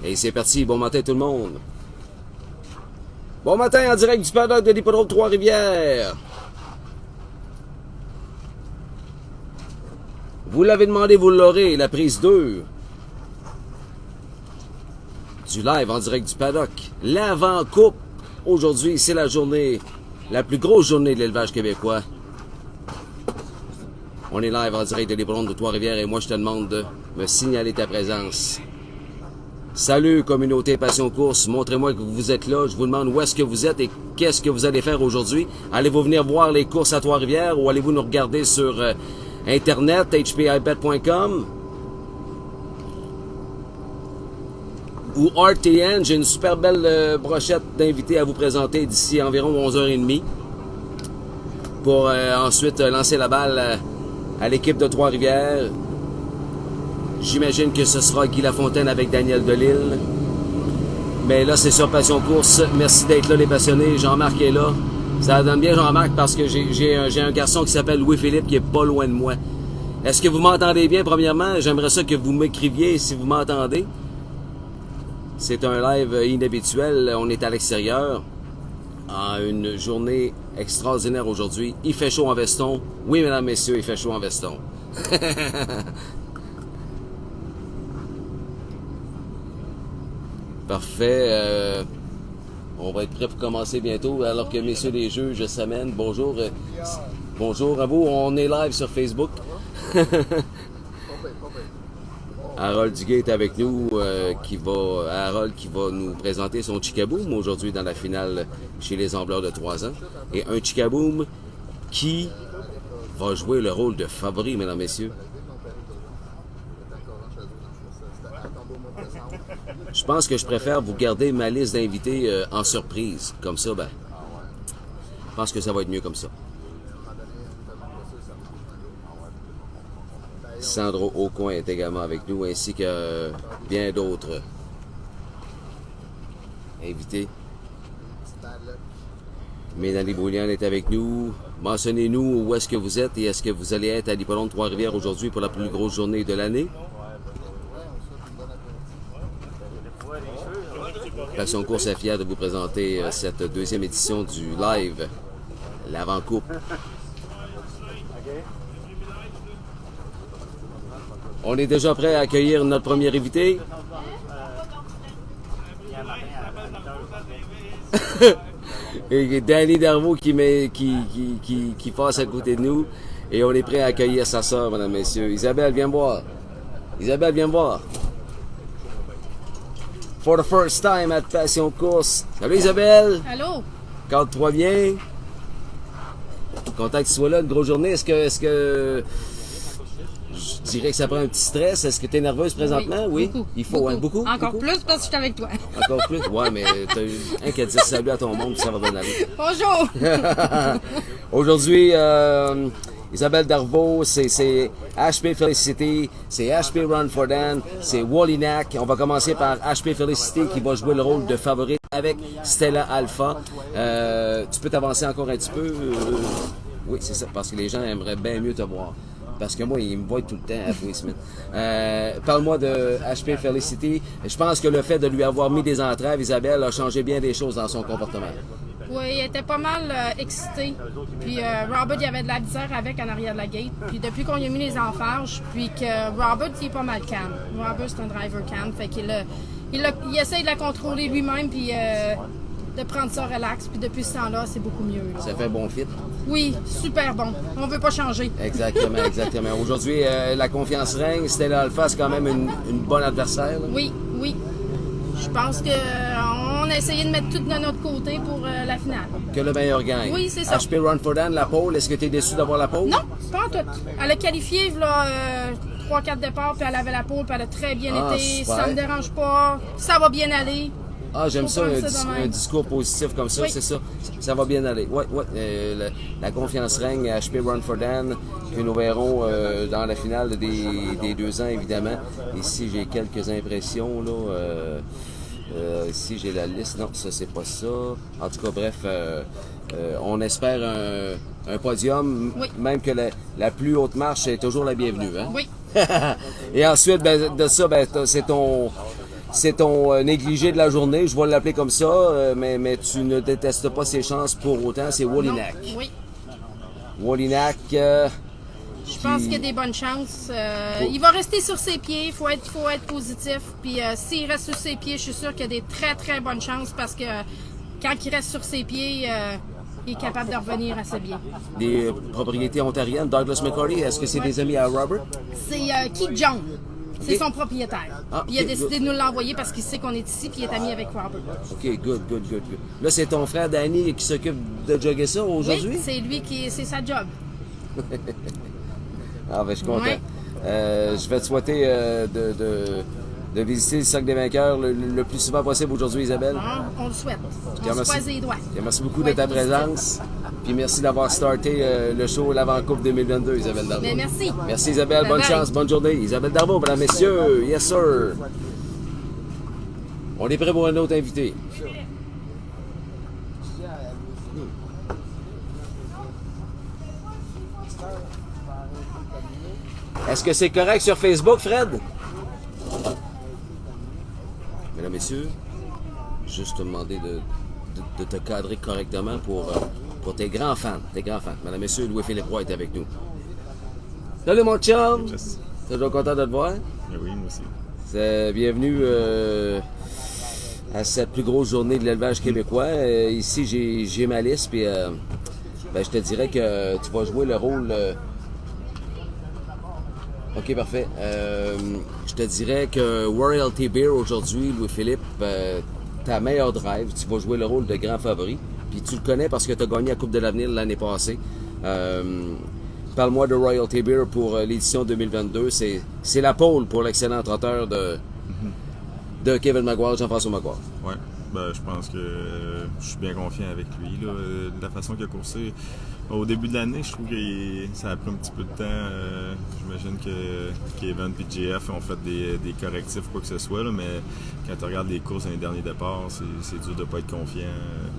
Et c'est parti, bon matin tout le monde. Bon matin en direct du paddock de l'hippodrome Trois-Rivières. Vous l'avez demandé, vous l'aurez, la prise 2. Du live en direct du paddock. L'avant-coupe. Aujourd'hui, c'est la journée, la plus grosse journée de l'élevage québécois. On est live en direct de l'hippodrome de Trois-Rivières et moi je te demande de me signaler ta présence. Salut communauté Passion Course, montrez-moi que vous êtes là. Je vous demande où est-ce que vous êtes et qu'est-ce que vous allez faire aujourd'hui. Allez-vous venir voir les courses à Trois-Rivières ou allez-vous nous regarder sur internet, hpibet.com ou RTN. J'ai une super belle brochette d'invités à vous présenter d'ici environ 11h30 pour ensuite lancer la balle à l'équipe de Trois-Rivières. J'imagine que ce sera Guy Lafontaine avec Daniel Delille. Mais là, c'est sur Passion Course. Merci d'être là, les passionnés. Jean-Marc est là. Ça donne bien, Jean-Marc, parce que j'ai un garçon qui s'appelle Louis-Philippe qui est pas loin de moi. Est-ce que vous m'entendez bien, premièrement? J'aimerais ça que vous m'écriviez si vous m'entendez. C'est un live inhabituel. On est à l'extérieur. Une journée extraordinaire aujourd'hui. Il fait chaud en veston. Oui, mesdames, messieurs, il fait chaud en veston. Parfait. On va être prêt pour commencer bientôt, alors que messieurs les juges s'amènent. Bonjour. Bonjour à vous. On est live sur Facebook. Harold Duguay est avec nous, Harold qui va nous présenter son Chickaboom aujourd'hui dans la finale chez les Ambleurs de 3 ans. Et un Chickaboom qui va jouer le rôle de favori, mesdames, messieurs. Je pense que je préfère vous garder ma liste d'invités en surprise. Comme ça, ben, je pense que ça va être mieux comme ça. Sandro Aucoin est également avec nous, ainsi que bien d'autres invités. Mélanie Brouillard est avec nous. Mentionnez-nous où est-ce que vous êtes et est-ce que vous allez être à l'hippodrome Trois-Rivières aujourd'hui pour la plus grosse journée de l'année. Passion Course est fière de vous présenter cette deuxième édition du live, l'avant-coupe. On est déjà prêt à accueillir notre premier invité. Et Danny Darvaux qui passe à côté de nous. Et on est prêt à accueillir sa sœur, mesdames, messieurs. Isabelle, viens me voir. Isabelle, viens me voir. For the first time at Passion Course. Salut Isabelle. Allô. Cadre-toi bien. Content que tu sois là, une grosse journée. Est-ce que je dirais que ça prend un petit stress? Est-ce que tu es nerveuse présentement? Oui. Beaucoup, Il faut, beaucoup. Beaucoup? Encore beaucoup? plus parce que je suis avec toi. Encore plus? Ouais, mais t'as eu un qui a dit salut à ton monde, puis ça va bien aller. Bonjour. Aujourd'hui, Isabelle Darvaux, c'est HP Felicity, c'est HP Run for Dan, c'est Wallinac. On va commencer par HP Felicity qui va jouer le rôle de favorite avec Stella Alpha. Tu peux t'avancer encore un petit peu? Oui, c'est ça, parce que les gens aimeraient bien mieux te voir. Parce que moi, ils me voient tout le temps à Will Smith. Parle-moi de HP Felicity. Je pense que le fait de lui avoir mis des entraves, Isabelle, a changé bien des choses dans son comportement. Oui, il était pas mal excité. Puis Robert, il avait de la misère avec en arrière de la gate. Puis depuis qu'on lui a mis les enfarges, puis que Robert, il est pas mal calme. Robert, c'est un driver calme. Fait qu'il il essaye de la contrôler lui-même, puis de prendre ça relax. Puis depuis ce temps-là, c'est beaucoup mieux. Là. Ça fait bon fit? Oui, super bon. On veut pas changer. Exactement, exactement. Aujourd'hui, la confiance règne. Stella Alpha, c'est quand même une bonne adversaire. Là. Oui, oui. Je pense qu'on a essayé de mettre tout de notre côté pour la finale. Que le meilleur gagne. Oui, c'est ça. HP Run for Dan, la pole, est-ce que tu es déçu d'avoir la pole? Non, pas en tout. Elle a qualifié, là, 3-4 départs, puis elle avait la pole, puis elle a très bien été. Super. Ça me dérange pas. Ça va bien aller. Ah, j'aime ça, un discours positif comme ça, oui. C'est ça. Ça va bien aller. Ouais, ouais. La confiance règne à HP Run for Dan, que nous verrons dans la finale des 2 ans, évidemment. Ici, j'ai quelques impressions, là. Ici, j'ai la liste. Non, ça, c'est pas ça. En tout cas, bref, on espère un podium, oui. Même que la plus haute marche est toujours la bienvenue. Hein? Oui. Et ensuite, ben, de ça, ben, c'est c'est ton négligé de la journée, je vais l'appeler comme ça, mais tu ne détestes pas ses chances pour autant, c'est Wolynak. Non, oui. Wolynak, Je pense qu'il y a des bonnes chances. Il va rester sur ses pieds, il faut être positif. Puis s'il reste sur ses pieds, je suis sûr qu'il y a des très très bonnes chances parce que quand il reste sur ses pieds, il est capable de revenir assez bien. des propriétés ontariennes, Douglas McCarty, est-ce que c'est des amis à Robert? C'est Keith Jones. C'est Ok. son propriétaire. Ah, Puis il a ok, décidé de nous l'envoyer parce qu'il sait qu'on est ici puis il est ami avec Robert. OK, good. Là, c'est ton frère Danny qui s'occupe de jogger ça aujourd'hui? Oui, c'est lui c'est sa job. Ah, ben, je suis content. Ouais. Je vais te souhaiter de visiter le Sac des vainqueurs le plus souvent possible aujourd'hui, Isabelle. On le souhaite. te On se remercie. croise les doigts. Et merci beaucoup Ouais, de ta positif. présence. Puis merci d'avoir starté le show l'avant-coupe 2022, Isabelle Darbo. Mais merci. Merci Isabelle, Bye bonne bye. chance, bonne journée. Isabelle Darbo, mesdames, messieurs, yes sir. On est prêt pour un autre invité. Est-ce que c'est correct sur Facebook, Fred? Mesdames, messieurs, juste te demander de te cadrer correctement pour tes grands fans. Mesdames, messieurs, Louis-Philippe Roy est avec nous. Salut mon chum! Yes. Toujours content de te voir. Oui, moi aussi. Bienvenue à cette plus grosse journée de l'élevage québécois. Ici, j'ai ma liste, puis ben, je te dirais que tu vas jouer le rôle... OK, parfait. Je te dirais que Royalty Beer aujourd'hui, Louis-Philippe, ta meilleure drive, tu vas jouer le rôle de grand favori. Puis tu le connais parce que tu as gagné la Coupe de l'Avenir l'année passée. Parle-moi de Royalty Beer pour l'édition 2022. C'est la pole pour l'excellent trotteur de Kevin Maguire, Jean-François Maguire. Ouais. Ben, je pense que je suis bien confiant avec lui. Là. De la façon qu'il a coursé. Au début de l'année, je trouve que ça a pris un petit peu de temps. J'imagine que Kevin et JF ont fait des correctifs, quoi que ce soit. Là, mais quand tu regardes les courses dans les derniers départs, c'est dur de ne pas être confiant.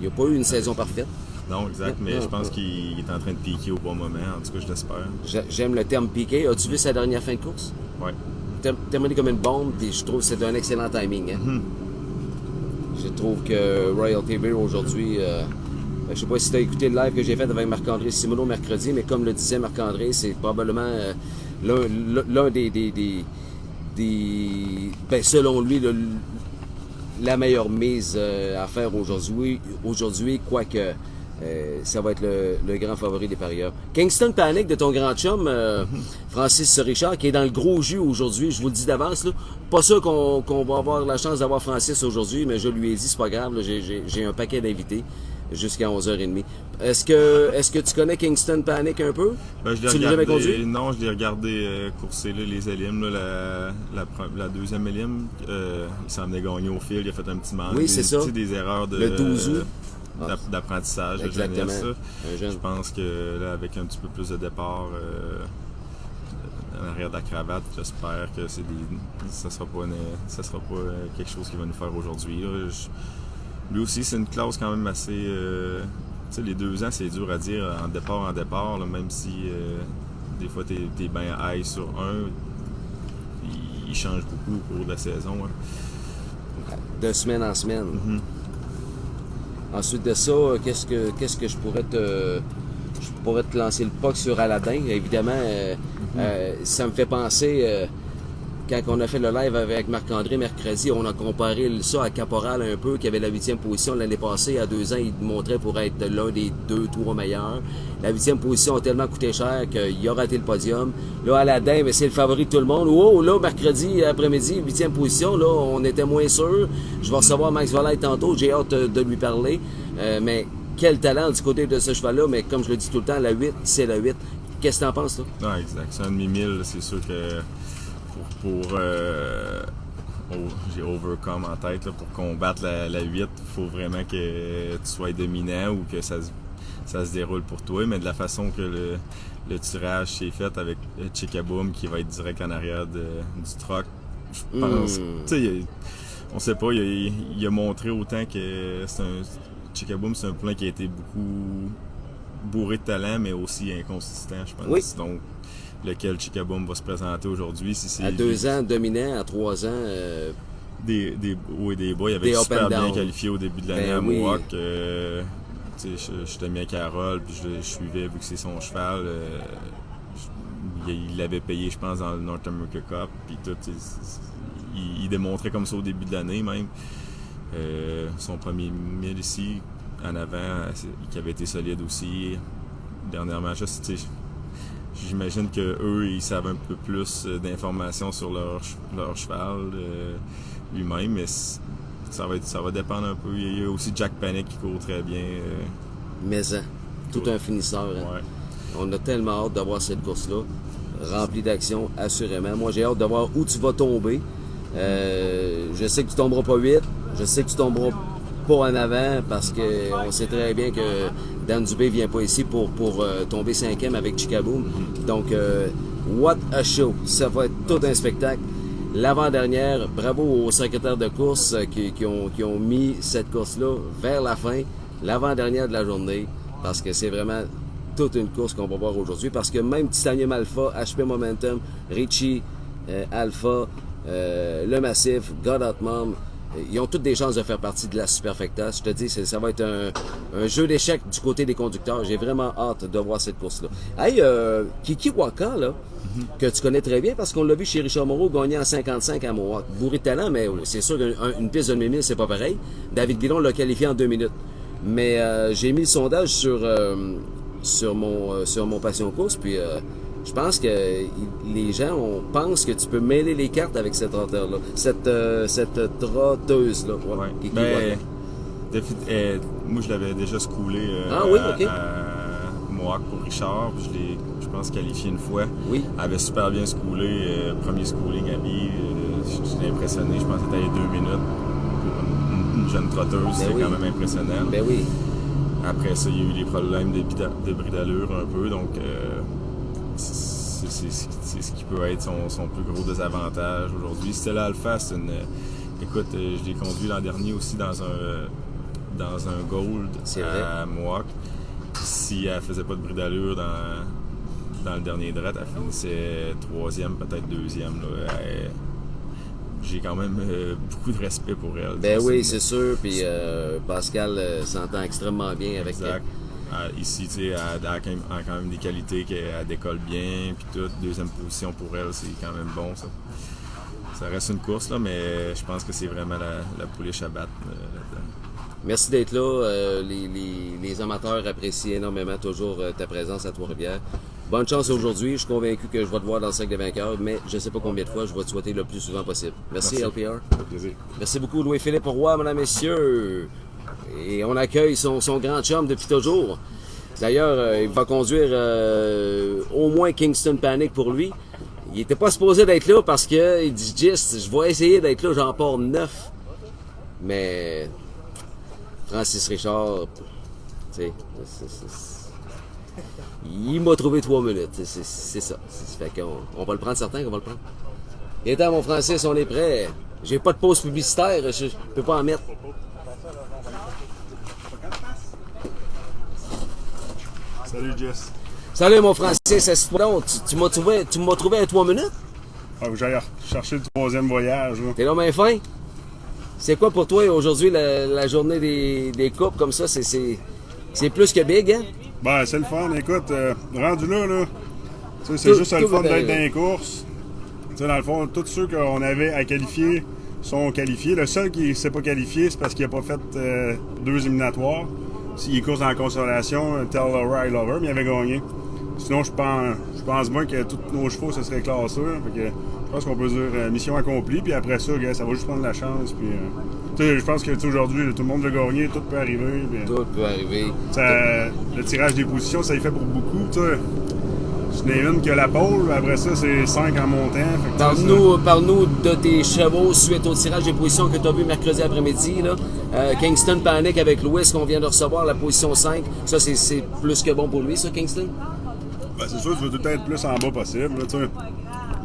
Il n'y a pas eu une saison parfaite. Non, exact. Mais Non, je pense pas. qu'il est en train de piquer au bon moment. En tout cas, je l'espère. J'aime le terme piqué. As-tu vu sa dernière fin de course? Ouais. Terminé comme une bombe, puis je trouve que c'est d'un excellent timing. Hein? Je trouve que Royalty Beer aujourd'hui, je sais pas si tu as écouté le live que j'ai fait avec Marc-André Simoneau mercredi, mais comme le disait Marc-André, c'est probablement l'un des ben, selon lui, la meilleure mise à faire aujourd'hui, quoique ça va être le grand favori des parieurs. Kingston Panic de ton grand chum, Francis Richard, qui est dans le gros jus aujourd'hui, je vous le dis d'avance, là. Pas sûr qu'on va avoir la chance d'avoir Francis aujourd'hui, mais je lui ai dit, c'est pas grave, là, j'ai un paquet d'invités jusqu'à 11h30. Est-ce que tu connais Kingston Panic un peu? Ben, je l'ai Tu l'as jamais regardé- conduit? Non, je l'ai regardé courser là, les élimes. Là, la deuxième élime, il s'en venait gagner au fil. Il a fait un petit manque. Oui, c'est ça. Des erreurs Le 12 août. d'apprentissage. Exactement. De jeunesse, Un jeune. je pense que là, avec un petit peu plus de départ en arrière de la cravate, j'espère que ça sera pas quelque chose qu'il va nous faire aujourd'hui. Là. Lui aussi, c'est une classe quand même assez... tu sais, les 2 ans, c'est dur à dire en départ, là, même si des fois, t'es bien high sur un, il change beaucoup au cours de la saison. Hein. De semaine en semaine. Ensuite de ça, qu'est-ce que je pourrais te lancer le puck sur Aladdin. Évidemment, ça me fait penser, quand on a fait le live avec Marc-André mercredi, on a comparé ça à Caporal un peu, qui avait la 8e position l'année passée. À 2 ans, il montrait pour être l'un des 2-3 meilleurs. La 8e position a tellement coûté cher qu'il a raté le podium. Là, Aladdin, mais c'est le favori de tout le monde. Oh, là, mercredi après-midi, 8e position, là, on était moins sûr. Je vais recevoir Max Volley tantôt, j'ai hâte de lui parler. Mais quel talent du côté de ce cheval-là, mais comme je le dis tout le temps, la 8, c'est la 8. Qu'est-ce que t'en penses, toi? Non, exact. C'est un demi-mille, c'est sûr que j'ai Overcome en tête, là, pour combattre la 8, il faut vraiment que tu sois dominant ou que ça se déroule pour toi, mais de la façon que le tirage s'est fait avec Chickaboom qui va être direct en arrière du truck, je pense, tu sais, on sait pas, il a montré autant que Chickaboom, c'est un poulain qui a été beaucoup bourré de talent, mais aussi inconsistant, je pense. Oui. Donc, lequel Chickaboom va se présenter aujourd'hui. Si c'est À 2 ans, dominant. À 3 ans, des hauts et des bas. Il avait Des up super and bien down. qualifié au début de l'année Ben à oui. Mohawk. J'étais mis à Carole, puis je suivais vu que c'est son cheval. Il l'avait payé, je pense, dans le North America Cup. Puis tout, il démontrait comme ça au début de l'année même. Son premier 1000 ici, en avant, qui avait été solide aussi. Dernièrement, juste, j'imagine qu'eux, ils savent un peu plus d'informations sur leur cheval lui-même, mais ça va dépendre un peu. Il y a aussi Jack Panic qui court très bien. Mais tout un finisseur. Hein. Ouais. On a tellement hâte de voir cette course-là, remplie d'action, assurément. Moi, j'ai hâte de voir où tu vas tomber. Je sais que tu tomberas pas 8. Je sais que tu tomberas pas en avant parce qu'on sait très bien que Dan Dubé vient pas ici pour tomber 5e avec Chicago. Donc, what a show! Ça va être tout un spectacle. L'avant-dernière, bravo aux secrétaires de course qui ont mis cette course-là vers la fin, l'avant-dernière de la journée, parce que c'est vraiment toute une course qu'on va voir aujourd'hui. Parce que même Titanium Alpha, HP Momentum, Richie Alpha, le Massif, God Out Mom, ils ont toutes des chances de faire partie de la Superfecta. Je te dis, ça va être un jeu d'échecs du côté des conducteurs. J'ai vraiment hâte de voir cette course-là. Hey, Kiki Waka, là, que tu connais très bien parce qu'on l'a vu chez Richard Moreau gagner en 55 à Mohawk. Bourré de talent, mais c'est sûr qu'une piste de 2000, c'est pas pareil. David Guillon l'a qualifié en 2 minutes. Mais j'ai mis le sondage sur mon Passion Course, puis je pense que les gens pensent que tu peux mêler les cartes avec cette trotteur-là, cette trotteuse-là. Ouais. Kiki Ben, Waka. moi, je l'avais déjà schoolé Ah oui, ok. à Mohawk pour Richard. Puis je pense, qualifié une fois. Oui. Elle avait super bien schoolé. Premier schooling à vie. J'étais impressionné. Je pense que c'était les 2 minutes. Pour une jeune trotteuse, c'était oui. quand même impressionnant. Ben oui. Après ça, il y a eu des problèmes de bris d'allure un peu. Donc, c'est ce qui peut être son plus gros désavantage aujourd'hui. Stella Alpha, c'est une... Écoute, je l'ai conduit l'an dernier aussi dans un Gold à Mohawk. Si elle faisait pas de bris d'allure dans le dernier drat, elle finissait 3e, peut-être 2e. Là. J'ai quand même beaucoup de respect pour elle. Ben oui, c'est sûr. Puis Pascal s'entend extrêmement bien avec exact. Ici, tu sais, elle a quand même des qualités qu'elle décolle bien, puis tout. 2e position pour elle, c'est quand même bon, ça. Ça reste une course, là, mais je pense que c'est vraiment la pouliche à battre là-dedans. Merci d'être là. Les amateurs apprécient énormément toujours ta présence à Trois-Rivières. Bonne chance aujourd'hui. Je suis convaincu que je vais te voir dans le cercle des vainqueurs, mais je ne sais pas combien de fois. Je vais te souhaiter le plus souvent possible. Merci. LPR. Ça fait plaisir. Merci beaucoup, Louis-Philippe Roy, mesdames et messieurs. Et on accueille son grand chum depuis toujours. D'ailleurs, il va conduire au moins Kingston Panic pour lui. Il était pas supposé d'être là parce que il dit juste, je vais essayer d'être là, j'en pars 9. Mais Francis Richard, tu sais, il m'a trouvé 3 minutes. C'est ça. Fait qu'on va le prendre, certain qu'on va le prendre. Et temps, mon Francis, on est prêt. J'ai pas de pause publicitaire, je peux pas en mettre. Salut Jess. Salut mon Francis, tu m'as trouvé à 3 minutes? Ah, j'allais chercher le 3e voyage. Là. T'es là main fin? C'est quoi pour toi aujourd'hui la journée des coupes comme ça? C'est plus que big, hein? Ben, c'est le fun. Écoute, rendu là, tu sais, c'est juste le fun d'être dans les courses. Tu sais, dans le fond, tous ceux qu'on avait à qualifier sont qualifiés. Le seul qui ne s'est pas qualifié, c'est parce qu'il n'a pas fait 2 éliminatoires. S'il course dans la consolation, Tell Laura I Love Her, mais il avait gagné. Sinon, je pense bien que tous nos chevaux, ce serait classé. Fait que je pense qu'on peut dire mission accomplie. Puis après ça, ça va juste prendre la chance. Puis, je pense que aujourd'hui, tout le monde veut gagner, tout peut arriver. Puis, tout peut arriver. Le tirage des positions, ça y fait pour beaucoup. Je n'ai une qui a la pole, après ça, c'est 5 en montant. Parle-nous de tes chevaux suite au tirage des positions que tu as vu mercredi après-midi. Kingston Panic avec Louis qu'on vient de recevoir, la position 5. Ça, c'est plus que bon pour lui, ça, Kingston? Ben, c'est sûr, tu veux tout être plus en bas possible. Là,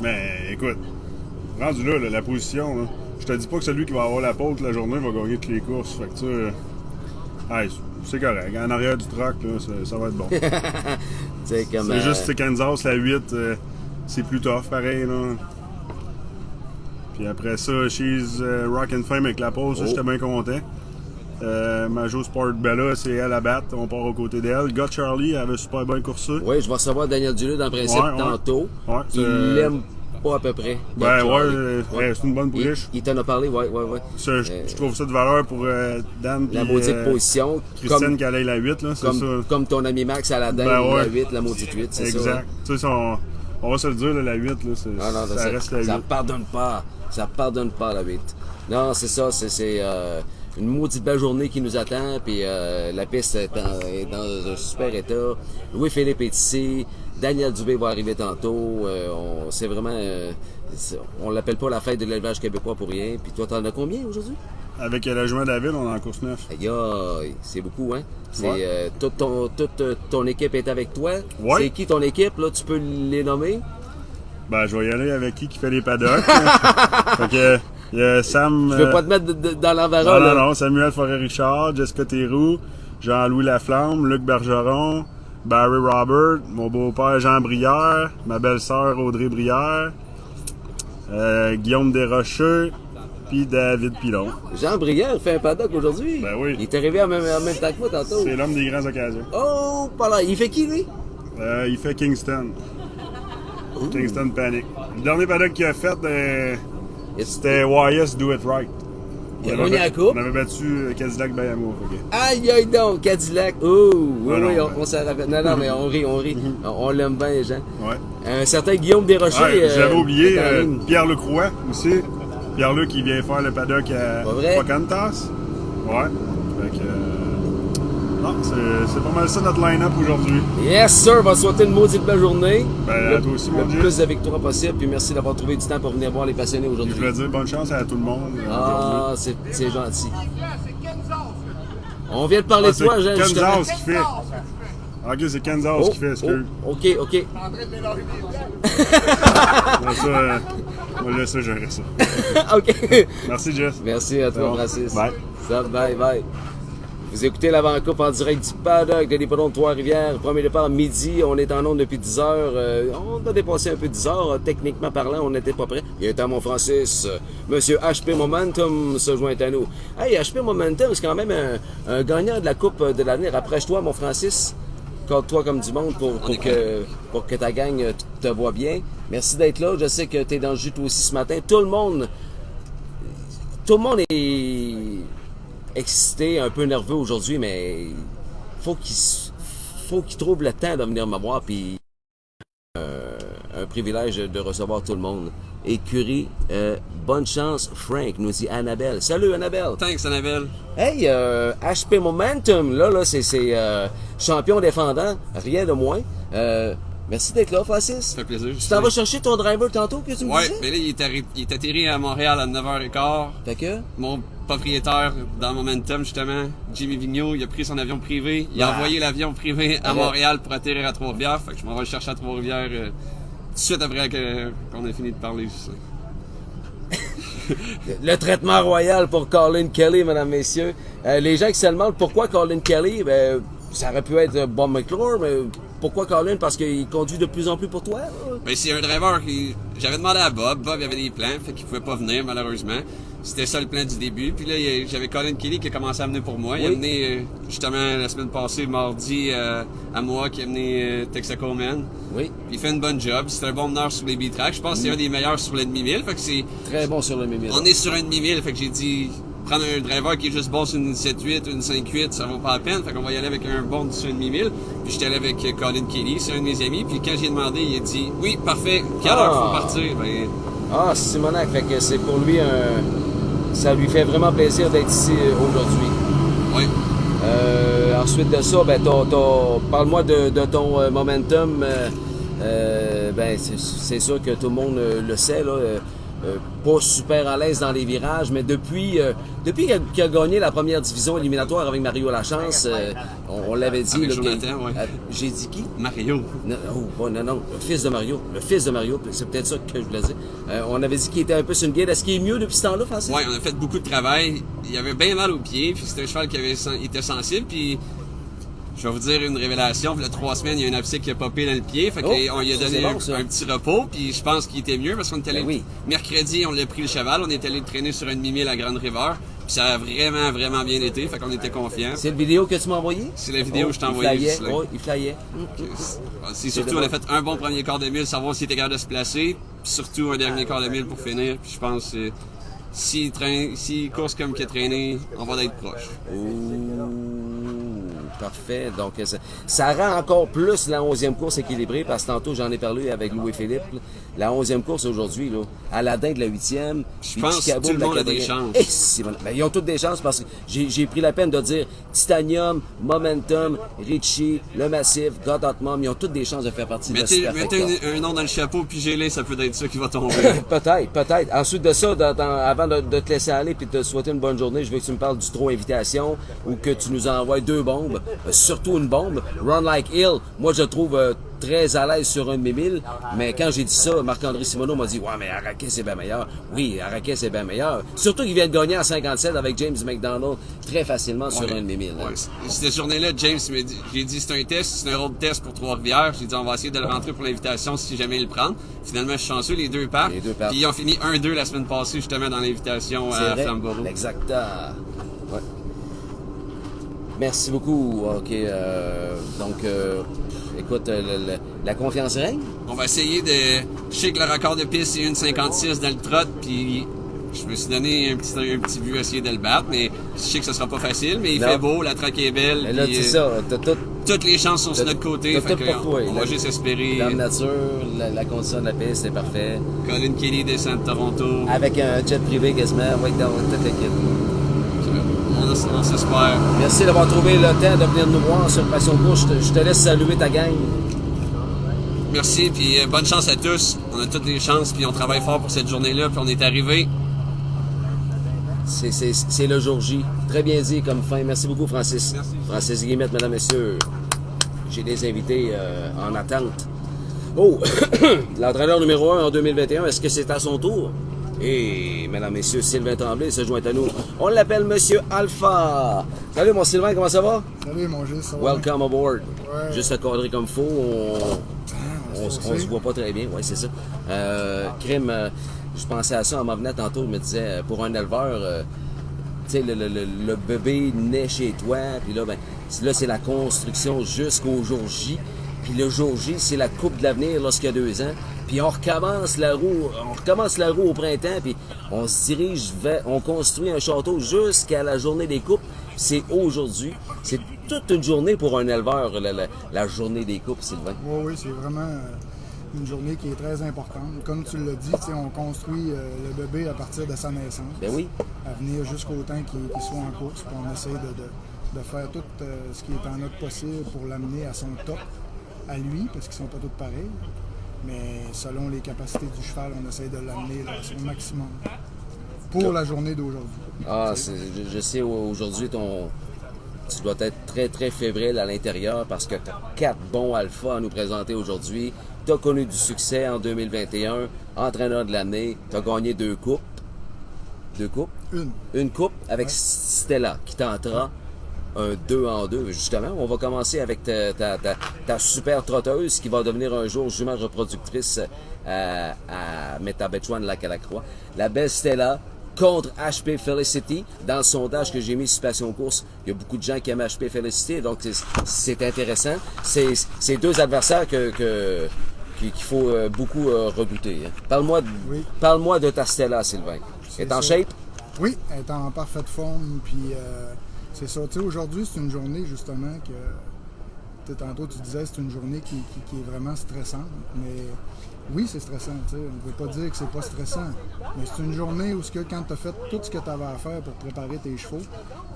mais écoute, rendu là, la position, là, je te dis pas que celui qui va avoir la pole toute la journée va gagner toutes les courses. Fait que c'est correct. En arrière du truck, là, ça va être bon. C'est juste Kansas, la 8, c'est plus tough, pareil. Là. Puis après ça, She's Rock and Fame avec la pause, ça, j'étais bien content. Majo Sport Bella, c'est elle à battre. On part aux côtés d'elle. Got Charlie, elle avait super bien coursé. Oui, je vais recevoir Daniel Duluth dans le principe tantôt. Ouais, il l'aime pas à peu près. Ben ouais, c'est une bonne pouliche. Il t'en a parlé, ouais. Je trouve ça de valeur pour Dan. La maudite position. Christine qui allait la 8, là, c'est ça. Comme ton ami Max à la dinde, la 8, la maudite 8, c'est ça. Exact. Tu sais, on va se le dire, là, la 8, là, ça reste la 8. Ça pardonne pas. Ça pardonne pas, la 8. Non, c'est ça, c'est une maudite belle journée qui nous attend, puis la piste est dans un super état. Louis-Philippe est ici, Daniel Dubé va arriver tantôt. C'est vraiment... on l'appelle pas la fête de l'élevage québécois pour rien. Puis toi, t'en as combien aujourd'hui? Avec le joint David, on est en course 9. Aïe, c'est beaucoup, hein? Toute ton équipe est avec toi. Ouais. C'est qui ton équipe, là? Tu peux les nommer? Ben, je vais y aller avec qui fait les paddocks. Fait que... Il y a Sam. Je veux pas te mettre dans l'embarras. Non, Samuel Forêt-Richard, Jessica Théroux, Jean-Louis Laflamme, Luc Bergeron, Barry Robert, mon beau-père Jean Brière, ma belle-sœur Audrey Brière, Guillaume Desrocheux, puis David Pilon. Jean Brière fait un paddock aujourd'hui. Ben oui. Il est arrivé en même temps que moi tantôt. C'est l'homme des grandes occasions. Oh, pas là. Il fait qui, lui? Il fait Kingston. Ooh. Kingston Panic. Le dernier paddock qu'il a fait, c'était YS Do It Right. On avait battu Cadillac Bayamo. Okay. Aïe donc, Cadillac. On s'en rappelle. Non, mais on rit. On l'aime bien, les gens. Ouais. Un certain Guillaume Desrochers. J'avais oublié Pierre-Luc Roy aussi. Pierre-Luc qui vient faire le paddock à Pocahontas. Ouais. Fait que, non, c'est pas mal ça notre line-up aujourd'hui. Yes, sir. On va souhaiter une maudite belle journée. Ben, à toi aussi, le plus de victoires possible. Puis merci d'avoir trouvé du temps pour venir voir les passionnés aujourd'hui. Je voulais dire bonne chance à tout le monde. C'est gentil. On vient de parler de toi, Jean. C'est Kansas qui fait. Ok, c'est Kansas qui fait, excuse. Ok. On va laisser gérer ça. Ok. Merci, Jess. Merci à toi, Francis. Bye. Bye. Vous écoutez l'avant-coupe en direct du paddock de l'hippodrome de Trois-Rivières. Premier départ midi. On est en onde depuis 10 heures. On a dépassé un peu 10 heures. Techniquement parlant, on n'était pas prêt. Il est à mon Francis. Monsieur HP Momentum se joint à nous. Hey, HP Momentum, c'est quand même un gagnant de la Coupe de l'avenir. Approche-toi, mon Francis. Compte-toi comme du monde pour que ta gang te voit bien. Merci d'être là. Je sais que tu es dans le jus toi aussi ce matin. Tout le monde est excité, un peu nerveux aujourd'hui, mais faut qu'il trouve le temps de venir me voir, puis un privilège de recevoir tout le monde. Écurie, bonne chance, Frank, nous dit Annabelle. Salut, Annabelle. Thanks, Annabelle. Hey, HP Momentum, là, c'est champion défendant, rien de moins. Merci d'être là, Francis. Ça fait plaisir. Tu t'en vas chercher ton driver tantôt, que tu me disais? Ouais, mais là, il est atterri à Montréal à 9h15. Fait que? Mon propriétaire dans Momentum, justement, Jimmy Vigneault, il a pris son avion privé. Il a envoyé l'avion privé à Montréal pour atterrir à Trois-Rivières. Fait que je m'en vais le chercher à Trois-Rivières tout de suite après qu'on a fini de parler. Le traitement royal pour Colin Kelly, mesdames, messieurs. Les gens qui se demandent pourquoi Colin Kelly, ça aurait pu être Bob McClure, mais pourquoi Colin? Parce qu'il conduit de plus en plus pour toi? Ben, c'est un driver qui... J'avais demandé à Bob. Bob, il avait des plans, fait qu'il pouvait pas venir, malheureusement. C'était ça le plan du début. Puis là, j'avais Colin Kelly qui a commencé à venir pour moi. Il a amené, justement, la semaine passée, mardi, à moi, qui a amené Texaco Man. Oui. Puis il fait une bonne job. C'est un bon meneur sur les B-tracks. Je pense que c'est un des meilleurs sur le demi-mille. Fait que c'est... Très bon sur le demi-mille. On est sur un demi-mille. Fait que j'ai dit... Prendre un driver qui est juste bon sur une 7-8 ou une 5-8, ça vaut pas la peine. Fait qu'on va y aller avec un bon sur un demi-mille. Puis j'étais allé avec Colin Kelly, c'est un de mes amis. Puis quand j'ai demandé, il a dit « Oui, parfait. Quelle heure faut partir? » Simonac, fait que c'est pour lui ça lui fait vraiment plaisir d'être ici aujourd'hui. Oui. Ensuite de ça, parle-moi de ton momentum. C'est sûr que tout le monde le sait, là. Pas super à l'aise dans les virages, mais depuis qu'il a gagné la première division éliminatoire avec Mario Lachance, on l'avait dit. Avec Jonathan, ouais. J'ai dit qui? Mario. Non, le fils de Mario. Le fils de Mario, c'est peut-être ça que je voulais dire. On avait dit qu'il était un peu sur une guide. Est-ce qu'il est mieux depuis ce temps-là, Francis? Oui, on a fait beaucoup de travail. Il avait bien mal aux pieds, puis c'était un cheval qui était sensible, puis Je vais vous dire une révélation. Il y a 3 semaines, il y a un abcès qui a popé dans le pied. Fait qu'on lui a ça, donné c'est bon, ça. un petit repos. Puis je pense qu'il était mieux parce qu'on est allé Ben oui. mercredi, on l'a pris le cheval. On est allé le traîner sur un demi-mille à Grande River. Puis ça a vraiment, vraiment bien été. Fait qu'on était confiants. C'est la vidéo que tu m'as envoyée? C'est la vidéo que je t'ai il envoyée. flyait. Ghislain. Oh, il flyait. C'est surtout, on a fait un bon premier quart de mille, savoir s'il était capable de se placer. Puis surtout, un dernier quart de mille pour finir. Puis je pense que s'il course comme qu'il a traîné, on va être proche. Parfait. Donc, ça rend encore plus la 11e course équilibrée parce que tantôt, j'en ai parlé avec Louis-Philippe. Là. La 11e course aujourd'hui, là, Aladdin de la 8e. Je pense que tout le monde a des chances. Ben, ils ont toutes des chances parce que j'ai pris la peine de dire Titanium, Momentum, Richie, Le Massif, God Hot Mom, ils ont toutes des chances de faire partie de la Mettez Superfecta. un nom dans le chapeau, puis gelé, ça peut être ça qui va tomber. Peut-être. Ensuite de ça, avant de te laisser aller et de te souhaiter une bonne journée, je veux que tu me parles du Trot Invitation ou que tu nous envoies 2 bombes, surtout une bombe. Run Like Hill, moi je trouve très à l'aise sur un de mes 1000, mais quand j'ai dit ça, Marc-André Simoneau m'a dit « Ouais, mais Araquet, c'est bien meilleur. » Oui, Araquet, c'est bien meilleur. Surtout qu'il vient de gagner en 57 avec James McDonald très facilement sur un de mes 1000. Ouais. Cette journée-là, James m'a dit, j'ai dit c'est un test, c'est un road test pour Trois-Rivières. J'ai dit on va essayer de le rentrer pour l'invitation si jamais il le prend. Finalement, je suis chanceux, les deux partent. Puis ils ont fini 1-2 la semaine passée justement dans l'invitation à Flamborough. Exactement. Ouais. Merci beaucoup. OK. Écoute, la confiance règne. On va essayer de... Je sais que le record de piste, c'est 1,56 dans le trot, puis je me suis donné un petit but à essayer de le battre, mais je sais que ce sera pas facile, mais il fait beau, la track est belle. Mais là, c'est ça. Toutes les chances sont sur notre côté. T'as tout pour toi. On va juste espérer. La nature, la condition de la piste, c'est parfait. Colin Kelly descend de Toronto. Avec un jet privé quasiment, avec toute l'équipe. On s'espère. Merci d'avoir trouvé le temps de venir nous voir sur Passion Course. Je te laisse saluer ta gang. Merci, puis bonne chance à tous. On a toutes les chances, puis on travaille fort pour cette journée-là, puis on est arrivé. C'est le jour J. Très bien dit comme fin. Merci beaucoup, Francis. Merci. Francis Guillemette, mesdames, messieurs. J'ai des invités en attente. Oh! L'entraîneur numéro 1 en 2021, est-ce que c'est à son tour? Et, mesdames, messieurs, Sylvain Tremblay se joint à nous. On l'appelle Monsieur Alpha. Salut, mon Sylvain, comment ça va? Salut, mon Gilles, ça va? Welcome aboard. Ouais. Juste à cadrer comme faut. On se voit pas très bien. Oui, c'est ça. Crime, je pensais à ça en m'en venant tantôt. Je me disais, pour un éleveur, tu sais, le bébé naît chez toi. Puis là, là, c'est la construction jusqu'au jour J. Puis le jour J, c'est la coupe de l'avenir lorsqu'il y a 2 ans. Puis on recommence la roue au printemps, puis on se dirige on construit un château jusqu'à la journée des coupes. C'est aujourd'hui. C'est toute une journée pour un éleveur, la journée des coupes, Sylvain. Oui, c'est vraiment une journée qui est très importante. Comme tu l'as dit, on construit le bébé à partir de sa naissance. Ben oui. À venir jusqu'au temps qu'il soit en course. Puis on essaie de faire tout ce qui est en notre possible pour l'amener à son top, à lui, parce qu'ils sont pas tous pareils. Mais selon les capacités du cheval, on essaie de l'amener à son maximum pour la journée d'aujourd'hui. Ah, je sais, aujourd'hui, tu dois être très, très fébrile à l'intérieur parce que tu as 4 bons alphas à nous présenter aujourd'hui. Tu as connu du succès en 2021, entraîneur de l'année, tu as gagné 2 coupes. 2 coupes? Une coupe avec Stella qui tentera un 2 en 2. Justement, on va commencer avec ta super trotteuse qui va devenir un jour jument reproductrice à Métabetchouan-Lac-à-la-Croix. La belle Stella contre HP Felicity. Dans le sondage que j'ai mis sur Passion Course, il y a beaucoup de gens qui aiment HP Felicity, donc c'est intéressant. C'est 2 adversaires qu'il faut beaucoup redouter. Hein. Parle-moi de ta Stella, Sylvain. Elle est en shape? Oui, elle est en parfaite forme, puis c'est ça. Tu sais, aujourd'hui, c'est une journée, justement, que... Tantôt, tu disais c'est une journée qui est vraiment stressante, mais oui, c'est stressant. On ne veut pas dire que c'est pas stressant, mais c'est une journée où quand tu as fait tout ce que tu avais à faire pour préparer tes chevaux,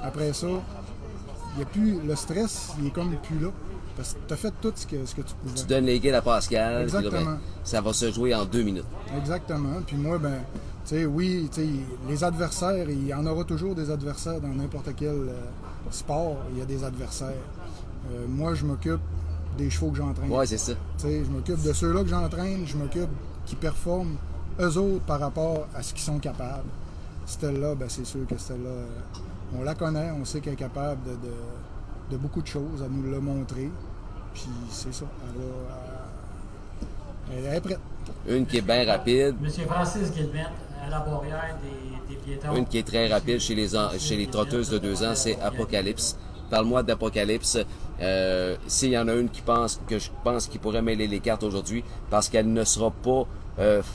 après ça, il y a plus le stress, il est comme plus là. Parce que tu as fait tout ce que tu pouvais. Tu donnes les guides à Pascal, exactement. Puis là, ça va se jouer en 2 minutes. Exactement. Puis moi, les adversaires, il y en aura toujours des adversaires dans n'importe quel sport, il y a des adversaires. Moi, je m'occupe des chevaux que j'entraîne. Oui, c'est ça. Je m'occupe de ceux-là que j'entraîne, je m'occupe qui performent eux autres par rapport à ce qu'ils sont capables. Stella, c'est sûr que Stella, on la connaît, on sait qu'elle est capable beaucoup de choses. Elle nous l'a montré. Puis c'est ça. Elle est prête. Une qui est bien rapide. Monsieur Francis Guillemette, à la barrière des piétons. Une qui est très rapide chez les trotteuses de 2 ans, c'est Apocalypse. Parle-moi d'Apocalypse. S'il y en a une que je pense qui pourrait mêler les cartes aujourd'hui, parce qu'elle ne sera pas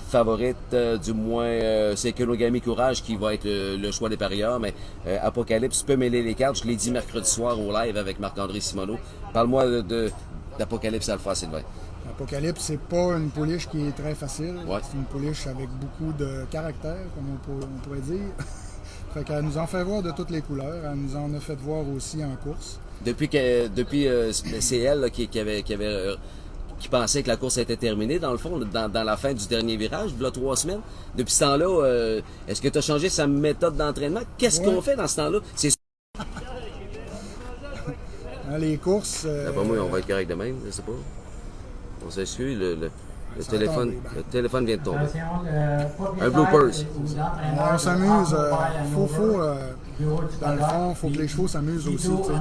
favorite, du moins c'est Kenogami Courage qui va être le choix des parieurs, mais Apocalypse peut mêler les cartes. Je l'ai dit mercredi soir au live avec Marc-André Simoneau. Parle-moi d'Apocalypse Alpha, Sylvain. Apocalypse, c'est pas une pouliche qui est très facile. Ouais. C'est une pouliche avec beaucoup de caractère, comme on pourrait dire. Fait qu'elle nous en fait voir de toutes les couleurs. Elle nous en a fait voir aussi en course. Depuis c'est elle là, qui pensait que la course était terminée, dans le fond, dans la fin du dernier virage, il y a 3 semaines. Depuis ce temps-là, est-ce que tu as changé sa méthode d'entraînement? Qu'est-ce qu'on fait dans ce temps-là? C'est Dans les courses... D'après moi, on va être correct de même, je sais pas. On s'excuse, le téléphone vient de tomber. Un bloopers. On s'amuse. Dans le fond, il faut que les chevaux s'amusent aussi. T'sais.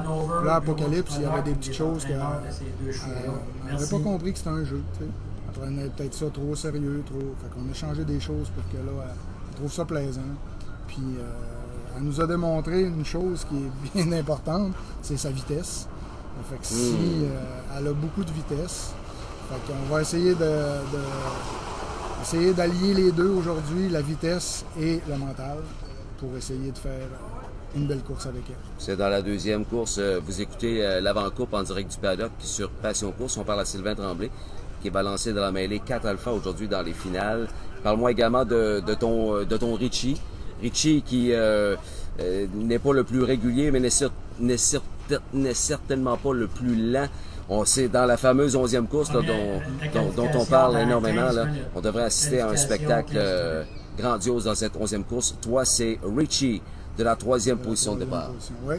Là, Apocalypse, il y avait des petites choses qu'elle n'avait pas compris que c'était un jeu. T'sais. Elle prenait peut-être ça trop sérieux, trop. Fait qu'on a changé des choses pour que là, elle trouve ça plaisant. Puis elle nous a démontré une chose qui est bien importante, c'est sa vitesse. Fait que si elle a beaucoup de vitesse, fait qu'on va essayer essayer d'allier les deux aujourd'hui, la vitesse et le mental, pour essayer de faire une belle course avec elle. C'est dans la deuxième course. Vous écoutez l'avant-coupe en direct du paddock sur Passion Course. On parle à Sylvain Tremblay, qui est balancé dans la mêlée 4 Alpha aujourd'hui dans les finales. Parle-moi également de ton Richie. Richie qui n'est pas le plus régulier, mais n'est certainement pas le plus lent. C'est dans la fameuse 11e course là, dont on parle énormément. Là. On devrait assister à un spectacle grandiose dans cette 11e course. Toi, c'est Richie de la 3e position de départ. Oui.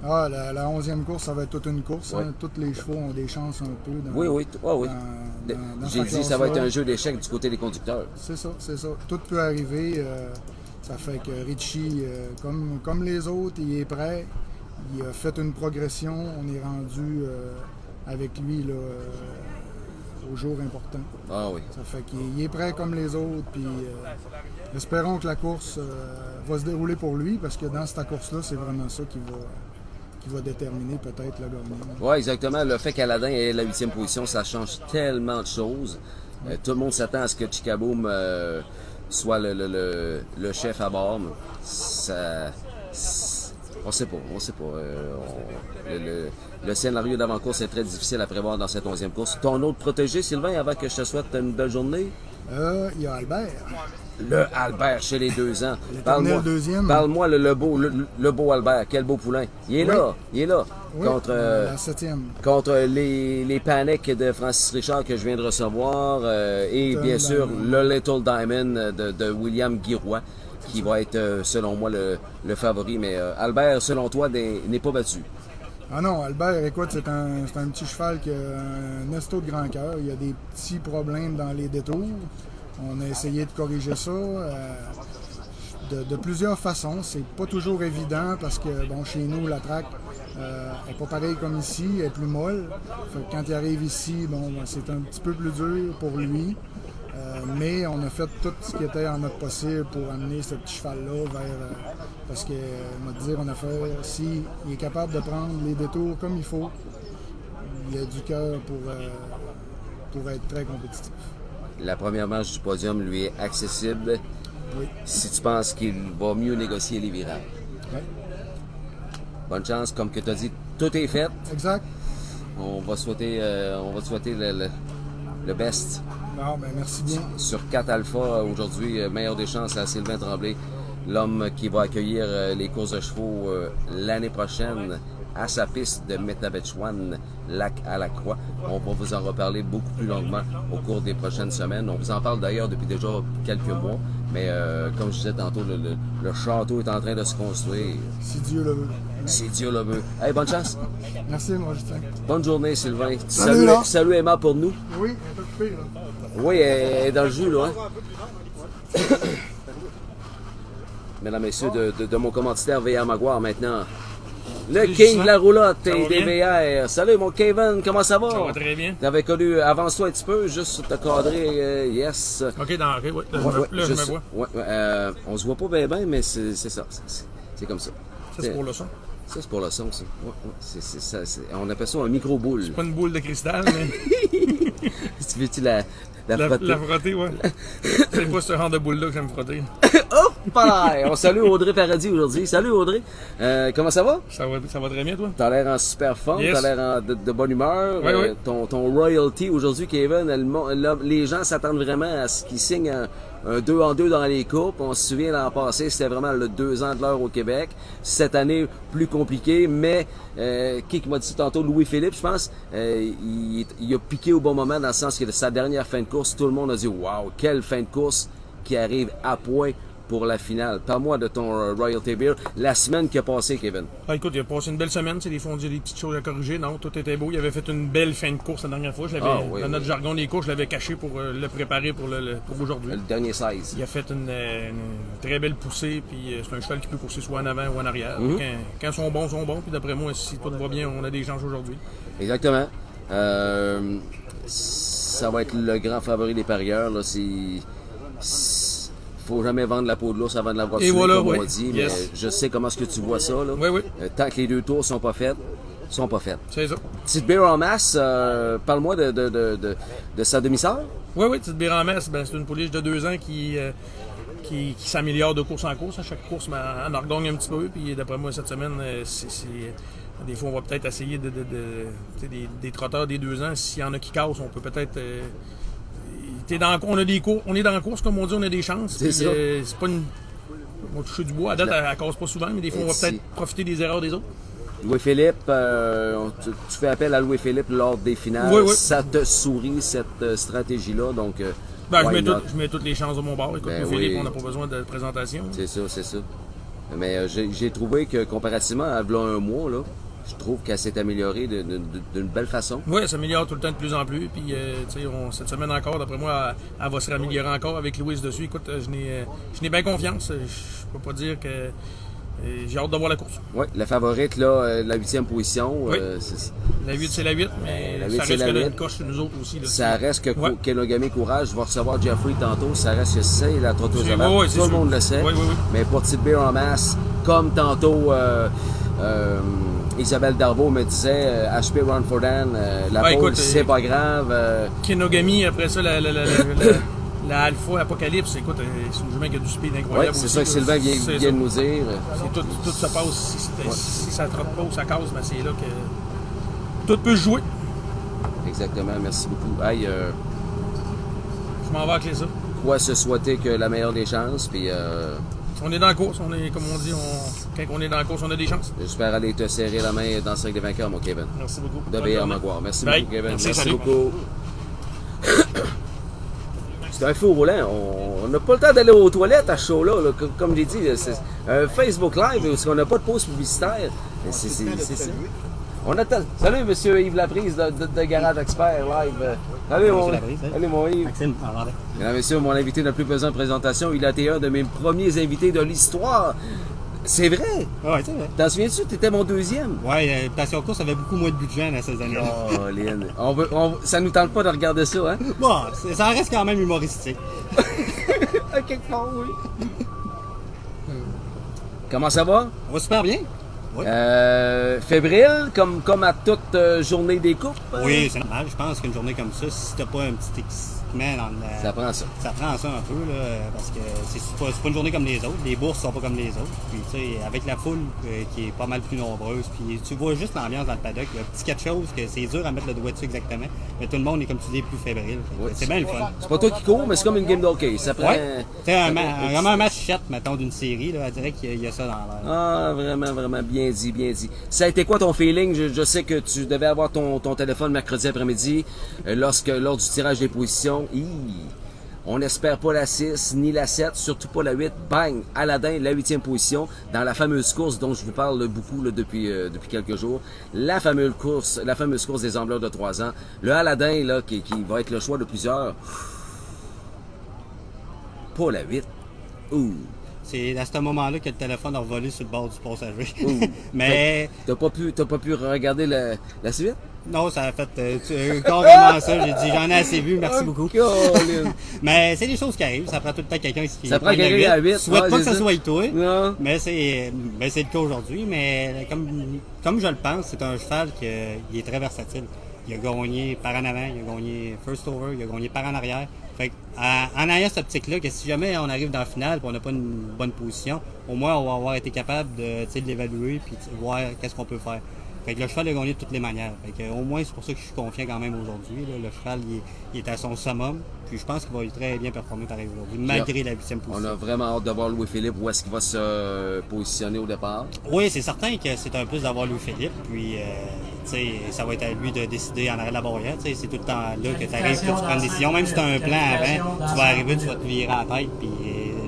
Ah, la 11e course, ça va être toute une course. Oui. Hein. Tous les chevaux ont des chances un peu. Oui. J'ai dit ça va être un jeu jeu d'échecs du côté des conducteurs. C'est ça. Tout peut arriver. Ça fait que Richie, comme les autres, il est prêt. Il a fait une progression. On est rendu avec lui là, au jour important. Ah oui. Ça fait qu'il est prêt comme les autres. Puis espérons que la course va se dérouler pour lui, parce que dans cette course-là, c'est vraiment ça qui va déterminer peut-être le gagnant. Oui, exactement. Le fait qu'Aladin ait la 8e position, ça change tellement de choses. Tout le monde s'attend à ce que Chicaboom soit le chef à bord. On sait pas. Le scénario d'avant-course est très difficile à prévoir dans cette 11e course. Ton autre protégé, Sylvain, avant que je te souhaite une belle journée? Il y a Albert. Le Albert chez les 2 ans. L'éternel deuxième. Parle-moi le beau Albert. Quel beau poulain. Il est là. Oui, Contre, la 7e. contre les paniques de Francis Richard que je viens de recevoir. Et bien sûr, le Little Diamond de William Guiroy, qui va être, selon moi, le favori. Mais Albert, selon toi, n'est pas battu. Ah non, Albert, écoute, c'est un petit cheval qui a un esto de grand cœur. Il y a des petits problèmes dans les détours. On a essayé de corriger ça de plusieurs façons. C'est pas toujours évident parce que, bon, chez nous, la track n'est pas pareille comme ici, elle est plus molle. Fait que quand il arrive ici, bon, c'est un petit peu plus dur pour lui. Mais on a fait tout ce qui était en notre possible pour amener ce petit cheval-là vers... parce que, on a fait... S'il est capable de prendre les détours comme il faut, il a du cœur pour être très compétitif. La première marche du podium lui est accessible. Oui. Si tu penses qu'il va mieux négocier les virages. Oui. Bonne chance, comme que tu as dit, tout est fait. Exact. On va te souhaiter le best. Bon, ben merci bien. Sur 4 Alpha, aujourd'hui, meilleure des chances à Sylvain Tremblay, l'homme qui va accueillir les courses de chevaux l'année prochaine à sa piste de Métabetchouan, Lac à la Croix. On va vous en reparler beaucoup plus longuement au cours des prochaines semaines. On vous en parle d'ailleurs depuis déjà quelques mois, mais comme je disais tantôt, le château est en train de se construire. Si Dieu le veut. Si Dieu le veut. Hey, bonne chance. Merci, moi, Justin. Bonne journée, Sylvain. Salut Emma pour nous. Oui, un peu coupé, là. Oui, elle est dans le jus, là. Hein? Mesdames, Messieurs, de mon commanditaire VA Maguire maintenant. Le Salut, king Justin. de la roulotte Ça et va des VR. Salut mon Kevin, comment ça va? Ça va très bien. T'avais connu, avance-toi un petit peu, juste te cadrer, yes. OK, ouais, là, Ouais, je me juste- vois. ouais, on se voit pas bien, mais c'est ça. C'est comme ça. Ça, c'est pour le son. Ça, c'est pour le son, ça. Ouais, c'est ça. On appelle ça un micro-boule. Pas une boule de cristal, mais Tu veux-tu la la frotter? frotter, ouais. C'est pas ce genre de boule-là que j'aime frotter. Oh, pareil! On salue Audrey Paradis aujourd'hui. Salut Audrey! Comment ça va? Ça va très bien, toi? T'as l'air en super forme, Yes. t'as l'air de bonne humeur. Oui, oui. Ton royalty aujourd'hui, Kevin, les gens s'attendent vraiment à ce qu'ils signent un 2-en-2 dans les coupes. On se souvient l'an passé, c'était vraiment le 2 ans de l'heure au Québec. Cette année, plus compliqué, mais qui m'a dit tantôt, Louis-Philippe, je pense, il a piqué au bon moment dans le sens que sa dernière fin de course, tout le monde a dit « Wow, quelle fin de course qui arrive à point pour la finale. » Parle-moi de ton Royalty Beer, la semaine qui a passé, Kevin. Ah, écoute, il a passé une belle semaine. Des fois, on dit des petites choses à corriger. Non, tout était beau. Il avait fait une belle fin de course la dernière fois. Dans notre jargon des courses, je l'avais caché pour le préparer pour aujourd'hui. Le dernier 16. Il a fait une très belle poussée. Puis c'est un cheval qui peut courser soit en avant ou en arrière. Quand ils sont bons, ils sont bons. Puis d'après moi, si tout va bien, on a des chances aujourd'hui. Exactement. Ça va être le grand favori des parieurs. Là. Faut jamais vendre la peau de l'ours avant de l'avoir Et tué, voilà, comme oui. on dit. Yes. Mais je sais comment est-ce que tu vois ça. Là. Oui, oui. Tant que les deux tours sont pas faits, sont pas faits. C'est ça. Petite bière en masse, parle-moi de sa demi-sœur. Oui, petite bière en masse, c'est une pouliche de 2 ans qui s'améliore de course en course. À chaque course, on en regagne un petit peu. Puis d'après moi, cette semaine, des fois, on va peut-être essayer des trotteurs des 2 ans. S'il y en a qui cassent, on peut peut-être. On est dans la course, comme on dit, on a des chances. C'est ça. C'est pas une. On va toucher du bois. À date, elle casse pas souvent, mais des fois, on va peut-être profiter des erreurs des autres. Louis-Philippe, tu fais appel à Louis-Philippe lors des finales. Oui, oui. Ça te sourit, cette stratégie-là. Donc, je mets toutes les chances de mon bord. Écoute, Louis-Philippe, oui. on n'a pas besoin de présentation. C'est ça. Mais j'ai trouvé que comparativement à v'là un mois, là, je trouve qu'elle s'est améliorée d'une belle façon. Oui, elle s'améliore tout le temps de plus en plus. Puis, cette semaine encore, d'après moi, elle va se réaméliorer encore avec Louise dessus. Écoute, je n'ai bien confiance. Je peux pas dire que j'ai hâte de voir la course. Oui, la favorite, là, la 8e position. Oui. La 8, c'est la 8, mais la 8, ça c'est reste la que 8. une coche sur nous autres aussi. Là. Ça reste que Ouais. Kenogami Courage va recevoir Jeffrey tantôt. Ça reste que c'est la trotteuse C'est- avant. ouais, c'est Tout le sûr. monde le sait. Oui. Mais pour Petite Bière en masse, comme tantôt Isabelle Darvaux me disait, HP Run for Dan, la Ouais, pause, écoute, c'est pas grave. Kenogami, après ça, la Alpha Apocalypse, écoute, c'est une jument qui a du speed Oui, incroyable. c'est aussi, ça que Sylvain vient C'est de ça. nous dire. C'est tout se passe. Si ça trotte pas ou ça casse, ben c'est là que tout peut se jouer. Exactement, merci beaucoup. Hey, Je m'en vais avec les ça. quoi se souhaiter que la meilleure des chances, puis On est dans la course, comme on dit, quand on est dans la course, on a des chances. j'espère aller te serrer la main dans le cercle des vainqueurs, mon Kevin. Merci beaucoup. De Bonne VR journée. Maguire. Merci Bye. beaucoup, Kevin. Merci, salut. beaucoup. C'est un feu roulant. On n'a pas le temps d'aller aux toilettes à ce show-là. Là. Comme j'ai dit, c'est un Facebook Live où on n'a pas de pause publicitaire. C'est ça. On attend. Salut, monsieur Yves Laprise de Garage Expert Live. Salut, mon Yves. Maxime, alors, Mesdames et messieurs, mon invité n'a plus besoin de présentation. Il a été un de mes premiers invités de l'histoire. C'est vrai. ouais, c'est vrai. T'en souviens-tu? T'étais mon deuxième. Ouais, Passion Course avait beaucoup moins de budget dans ces années-là. Oh, Lynn. Ça nous tente pas de regarder ça, hein? Bon, ça reste quand même humoristique. À quelque part, oui. Comment ça va? On va super bien. Oui. Fébrile, comme à toute journée des coupes? Oui, c'est normal. Je pense qu'une journée comme ça, si t'as pas un petit excitement dans le... Ça prend ça. Ça prend ça un peu, là, parce que c'est pas une journée comme les autres. Les bourses sont pas comme les autres. Puis, tu sais, avec la foule qui est pas mal plus nombreuse, puis tu vois juste l'ambiance dans le paddock. Il y a un petit quelque chose que c'est dur à mettre le doigt dessus exactement. Mais tout le monde est, comme tu dis, plus fébrile. Oui. C'est bien le fun. C'est pas toi qui cours, mais c'est comme une game d'hockey. Ça prend... Ouais. C'est vraiment un match chat, mettons, d'une série. Là, on dirait qu'il y a ça dans l'air. Ah, vraiment, vraiment, bien dit, bien dit. Ça a été quoi ton feeling? Je sais que tu devais avoir ton téléphone mercredi après-midi, lors du tirage des positions. On n'espère pas la 6, ni la 7, surtout pas la 8. Bang! Aladdin, la 8e position, dans la fameuse course dont je vous parle beaucoup là, depuis quelques jours. La fameuse course des Ambleurs de 3 ans. Le Aladdin, là, qui va être le choix de plusieurs. Pas la 8. Ouh! C'est à ce moment-là que le téléphone a volé sur le bord du passager. Ouh. Mais T'as pas pu regarder la suite? non, ça a fait carrément ça. J'ai dit, j'en ai assez vu, merci beaucoup. Colin. Mais c'est des choses qui arrivent. Ça prend tout le temps quelqu'un qui Ça prend quelqu'un à 8. Je souhaite ouais, pas que c'est ça soit toi. Non. Mais c'est le cas aujourd'hui. Mais comme je le pense, c'est un cheval qui est très versatile. Il a gagné par en avant, il a gagné first over, il a gagné par en arrière. Fait que, en ayant cette optique-là, que si jamais on arrive dans la finale et on n'a pas une bonne position, au moins on va avoir été capable de l'évaluer et de voir qu'est-ce qu'on peut faire. Fait que le cheval a gagné de toutes les manières. Fait que, au moins, c'est pour ça que je suis confiant quand même aujourd'hui. Le cheval, il est à son summum. Puis je pense qu'il va très bien performer pareil aujourd'hui, malgré la 8e position. On a vraiment hâte de voir Louis-Philippe où est-ce qu'il va se positionner au départ. Oui, c'est certain que c'est un plus d'avoir Louis-Philippe. Puis, ça va être à lui de décider en arrière de la barrière. C'est tout le temps là que tu arrives, que tu prends une décision. Même si tu as un plan avant, tu vas arriver, tu vas te virer à la tête. Puis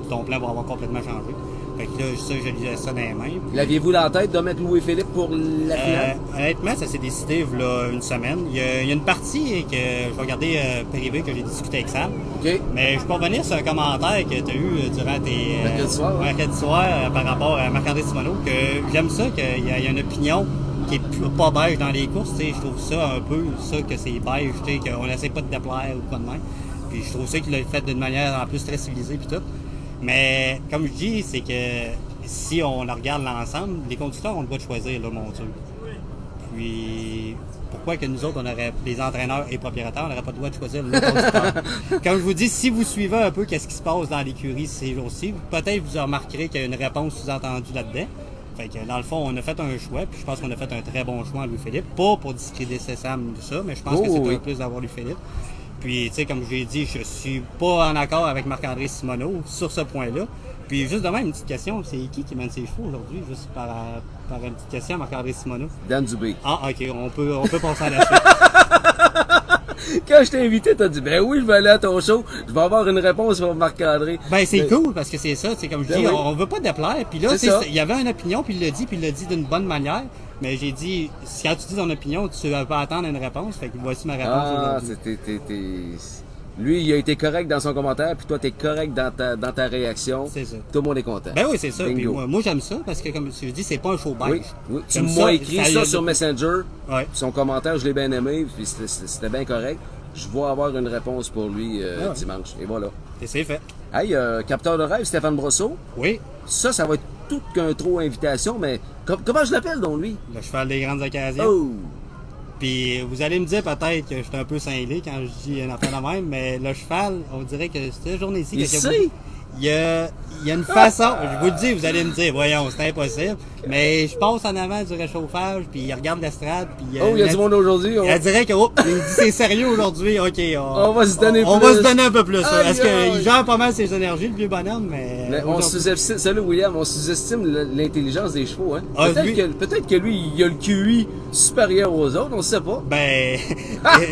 ton plan va avoir complètement changé. Fait que là, ça, je lisais ça dans les mains. L'aviez-vous dans la tête de mettre Louis-Philippe pour la finale? Honnêtement, ça s'est décidé il y a une semaine. Il y a une partie que je vais regarder privé que j'ai discuté avec Sam. OK. Mais je peux revenir sur un commentaire que tu as eu durant tes mercredi soir par rapport à Marc-André Simoneau, que j'aime ça, qu'il y a une opinion qui est pas beige dans les courses. Je trouve ça un peu ça que c'est beige, qu'on n'essaie pas de déplaire ou quoi de même. Puis je trouve ça qu'il l'a fait d'une manière en plus très civilisée puis tout. Mais comme je dis, c'est que si on regarde l'ensemble, les conducteurs ont le droit de choisir leur monture. Puis pourquoi que nous autres, les entraîneurs et propriétaires, on n'aurait pas le droit de choisir le conducteur? Comme je vous dis, si vous suivez un peu qu'est-ce qui se passe dans l'écurie ces jours-ci, peut-être vous remarquerez qu'il y a une réponse sous-entendue là-dedans. Fait que dans le fond, on a fait un choix, puis je pense qu'on a fait un très bon choix en Louis-Philippe. Pas pour discréditer Sam tout ça, mais je pense que c'est pas plus d'avoir Louis-Philippe. Puis, tu sais, comme je l'ai dit, je suis pas en accord avec Marc-André Simoneau sur ce point-là. Puis, juste demain, une petite question, c'est qui mène ses chevaux aujourd'hui? Juste par une petite question à Marc-André Simoneau. Dan Dubé. Ah, OK, on peut passer à la suite. Quand je t'ai invité, t'as dit, ben oui, je vais aller à ton show, je vais avoir une réponse pour Marc-André. Ben, c'est cool, parce que c'est ça, c'est comme je dis, oui. on veut pas déplaire. Puis là, il y avait une opinion, puis il l'a dit d'une bonne manière. Mais j'ai dit, quand tu dis ton opinion, tu peux attendre une réponse. Fait que voici ma réponse aujourd'hui. Lui, il a été correct dans son commentaire, puis toi, t'es correct dans ta réaction. C'est ça. Tout le monde est content. Ben oui, c'est ça. Puis Bingo. moi, j'aime ça, parce que comme je dis, c'est pas un show beige. Oui. Tu J'aime m'as écrit ça sur le- Messenger. Ouais. Son commentaire, je l'ai bien aimé, puis c'était bien correct. Je vais avoir une réponse pour lui dimanche. Et voilà. Et c'est fait. Hey, capteur de rêve, Stéphane Brosseau. Oui. Ça va être tout qu'un trop invitation, mais comment je l'appelle donc lui? Le cheval des grandes occasions. Oh! Puis vous allez me dire peut-être que je suis un peu cinglé quand je dis une affaire de même, mais le cheval, on dirait que cette journée-ci, il y a une façon, je vous le dis, vous allez me dire, voyons, c'est impossible, mais je passe en avant du réchauffage, puis il regarde l'estrade, puis il y a du monde aujourd'hui. il dirait que, il me dit c'est sérieux aujourd'hui, ok, on va se donner on plus. va se donner un peu plus. Aïe, Parce aïe. qu'il gère pas mal ses énergies, le vieux bonhomme, mais On sous-estime, salut William, on sous-estime l'intelligence des chevaux, hein? Ah, Peut-être que lui, il a le QI supérieur aux autres, on ne sait pas. Ben,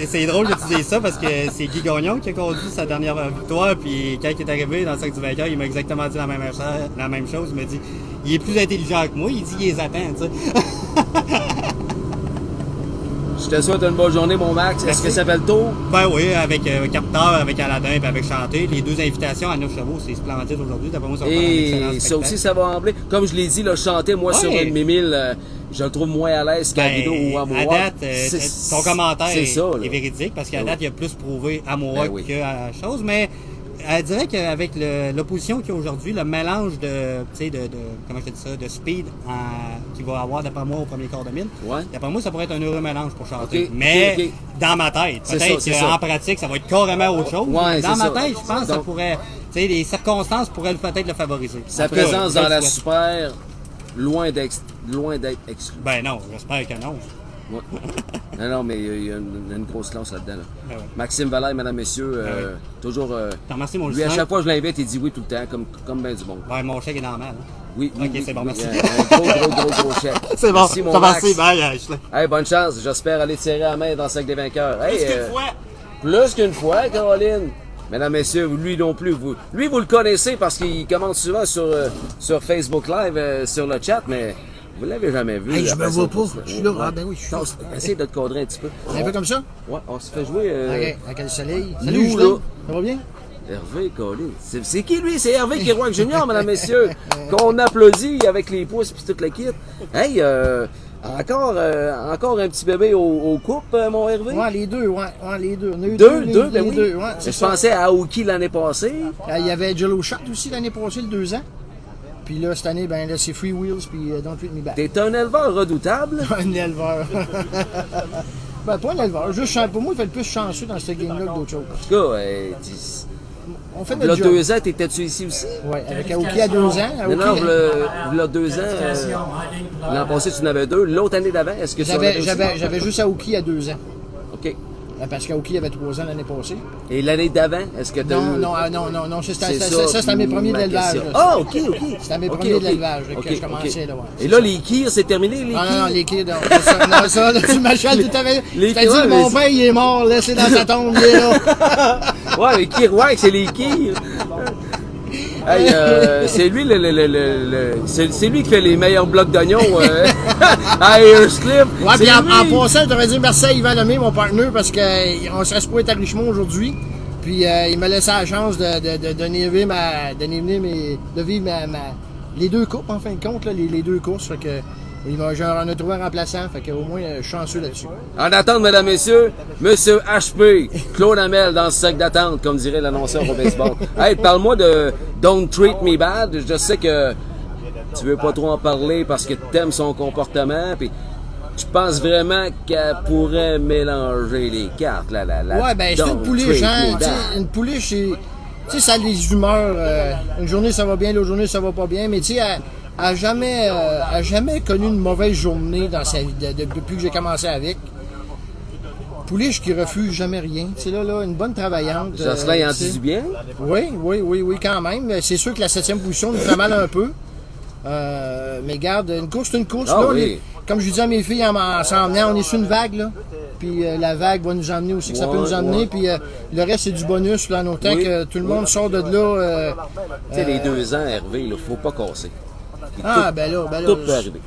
c'est drôle que tu dises ça parce que c'est Guy Gagnon qui a conduit sa dernière victoire, puis quand il est arrivé dans le sac du vainqueur, il m'a exactement dit la même chose. Il m'a dit, il est plus intelligent que moi, il dit, il les attend, tu sais. Je te souhaite une bonne journée, mon Max. Est-ce que ça fait le tour? Ben oui, avec Capteur, avec Aladdin et avec Chanté. Les deux invitations à 9 chevaux, c'est splendide aujourd'hui. D'après moi, ça va faire un excellent Et ça spectacle. aussi, ça va embler. Comme je l'ai dit, le chanter, moi, sur une Mimile, je le trouve moins à l'aise qu'à Rideau ou à Mohawk. À date, ton commentaire est est véridique parce qu'à Ben date, il a plus prouvé à Mohawk qu'à chose, mais elle dirait qu'avec l'opposition qu'il y a aujourd'hui, le mélange comment je te dis ça, de speed qu'il va avoir d'après moi au premier quart de mille, d'après moi, ça pourrait être un heureux mélange pour chanter. Mais dans ma tête, peut-être qu'en pratique, ça va être carrément autre chose. Dans ma tête, je pense que ça pourrait, les circonstances pourraient peut-être le favoriser. Sa présence dans la super, loin d'être exclue. Ben non, j'espère que non. Ouais. Non, mais il y a une grosse lance là-dedans. Là. Ben ouais. Maxime Valère, mesdames, messieurs, toujours. Merci, mon lui, à lieutenant. chaque fois que je l'invite, il dit oui tout le temps, comme bien du monde. Ouais, mon chèque est normal. Hein? Oui. Ok, c'est bon, merci. Un gros chèque. C'est bon, merci, mon ça Max. merci, bye, Ashley. Hey, bonne chance. J'espère aller tirer la main dans le sac des vainqueurs. Plus Hey, qu'une fois. Plus qu'une fois, Caroline. Mesdames, messieurs, lui non plus. Lui, vous le connaissez parce qu'il commente souvent sur Facebook Live, sur le chat, mais vous l'avez jamais vu. Hey, je me vois pas. Je suis là. Ouais. Ah, ben oui, je suis là. Essaye de te cadrer un petit peu. Un peu comme ça? Ouais, on se fait jouer. Ok, avec le soleil. nous, Salut, Justin. là. Ça va bien? Hervé Colin. C'est qui lui? C'est Hervé Kerouac Junior, mesdames, messieurs, qu'on applaudit avec les pouces puis toute la kit. Hey, encore un petit bébé au couple, mon Hervé? Ouais, les deux, ouais, les deux. On a eu Deux, ben les oui. deux, ouais, c'est Je ça. pensais à Aoki l'année passée. Il y avait Jello Shot aussi l'année passée, le 2 ans. Puis là, cette année, ben là, c'est Free Wheels puis Don't Treat Me Bad. T'es un éleveur redoutable. Un éleveur. Ben, pas un éleveur. Juste, pour moi, il fait le plus chanceux dans cette game-là que d'autres choses. En tout cas, On fait il y a notre job. 2 ans, t'étais-tu ici aussi? Oui, avec Aoki à 2 ans. Non, non, Aoki, il y a 2 ans, l'an passé, tu en avais 2. L'autre année d'avant, est-ce que tu en avais aussi? j'avais juste Aoki à 2 ans. OK. Parce qu'Aoki avait 3 ans l'année passée. Et l'année d'avant, est-ce que tu as eu... Non, c'était mes premiers de l'élevage. Ah, OK. C'était mes OK, premiers OK. de l'élevage OK, que je commençais, OK. là, ouais. Et là, les kirs, c'est terminé, les kirs? Non, les kirs, non, ça, là, tu m'achètes tout à fait. Les Je t'ai dit, kirs, mon mais- père, il est mort, laissé dans sa tombe, il est là. Ouais, les Kerouac, c'est les kirs. Hey, c'est lui c'est lui qui fait les meilleurs blocs d'oignons à Airslip. Ouais, C'est puis en lui. passant, j'aurais dit merci à Yvan Lemay, mon partenaire, parce qu'on serait supposé être à Richemont aujourd'hui. Puis il m'a laissé la chance de donner vivre les deux coupes, en fin de compte, là, les deux courses. Fait que on a trouvé un remplaçant, fait qu'au moins, je suis chanceux là-dessus. En attente, mesdames, messieurs, Monsieur HP, Claude Hamel dans ce sac d'attente, comme dirait l'annonceur au baseball. Hey, parle-moi de Don't Treat Me Bad. Je sais que tu veux pas trop en parler parce que tu aimes son comportement, puis je pense vraiment qu'elle pourrait mélanger les cartes. Ouais, ben c'est une Don't pouliche, Treat hein. Me Tu sais, Bad. une pouliche, c'est. Tu sais, ça a des humeurs. Une journée, ça va bien, l'autre journée, ça va pas bien. Mais tu sais, elle a jamais connu une mauvaise journée dans sa vie, depuis que j'ai commencé avec. Pouliche qui refuse jamais rien. Tu sais, là, une bonne travaillante. Jocelyn, il en tu sais. dit du bien? Oui, quand même. C'est sûr que la 7e position nous fait mal un peu. Mais garde, une course, c'est une course. Ah là, oui. comme je disais à mes filles en s'en emmenant, on est sur une vague, là. Puis la vague va nous emmener aussi, que ça peut nous emmener. Ouais. Puis le reste, c'est du bonus, là, en autant Oui. que tout le monde sort de là. Tu sais, les 2 ans, Hervé, il faut pas casser. Puis Ben là. tout peut arriver.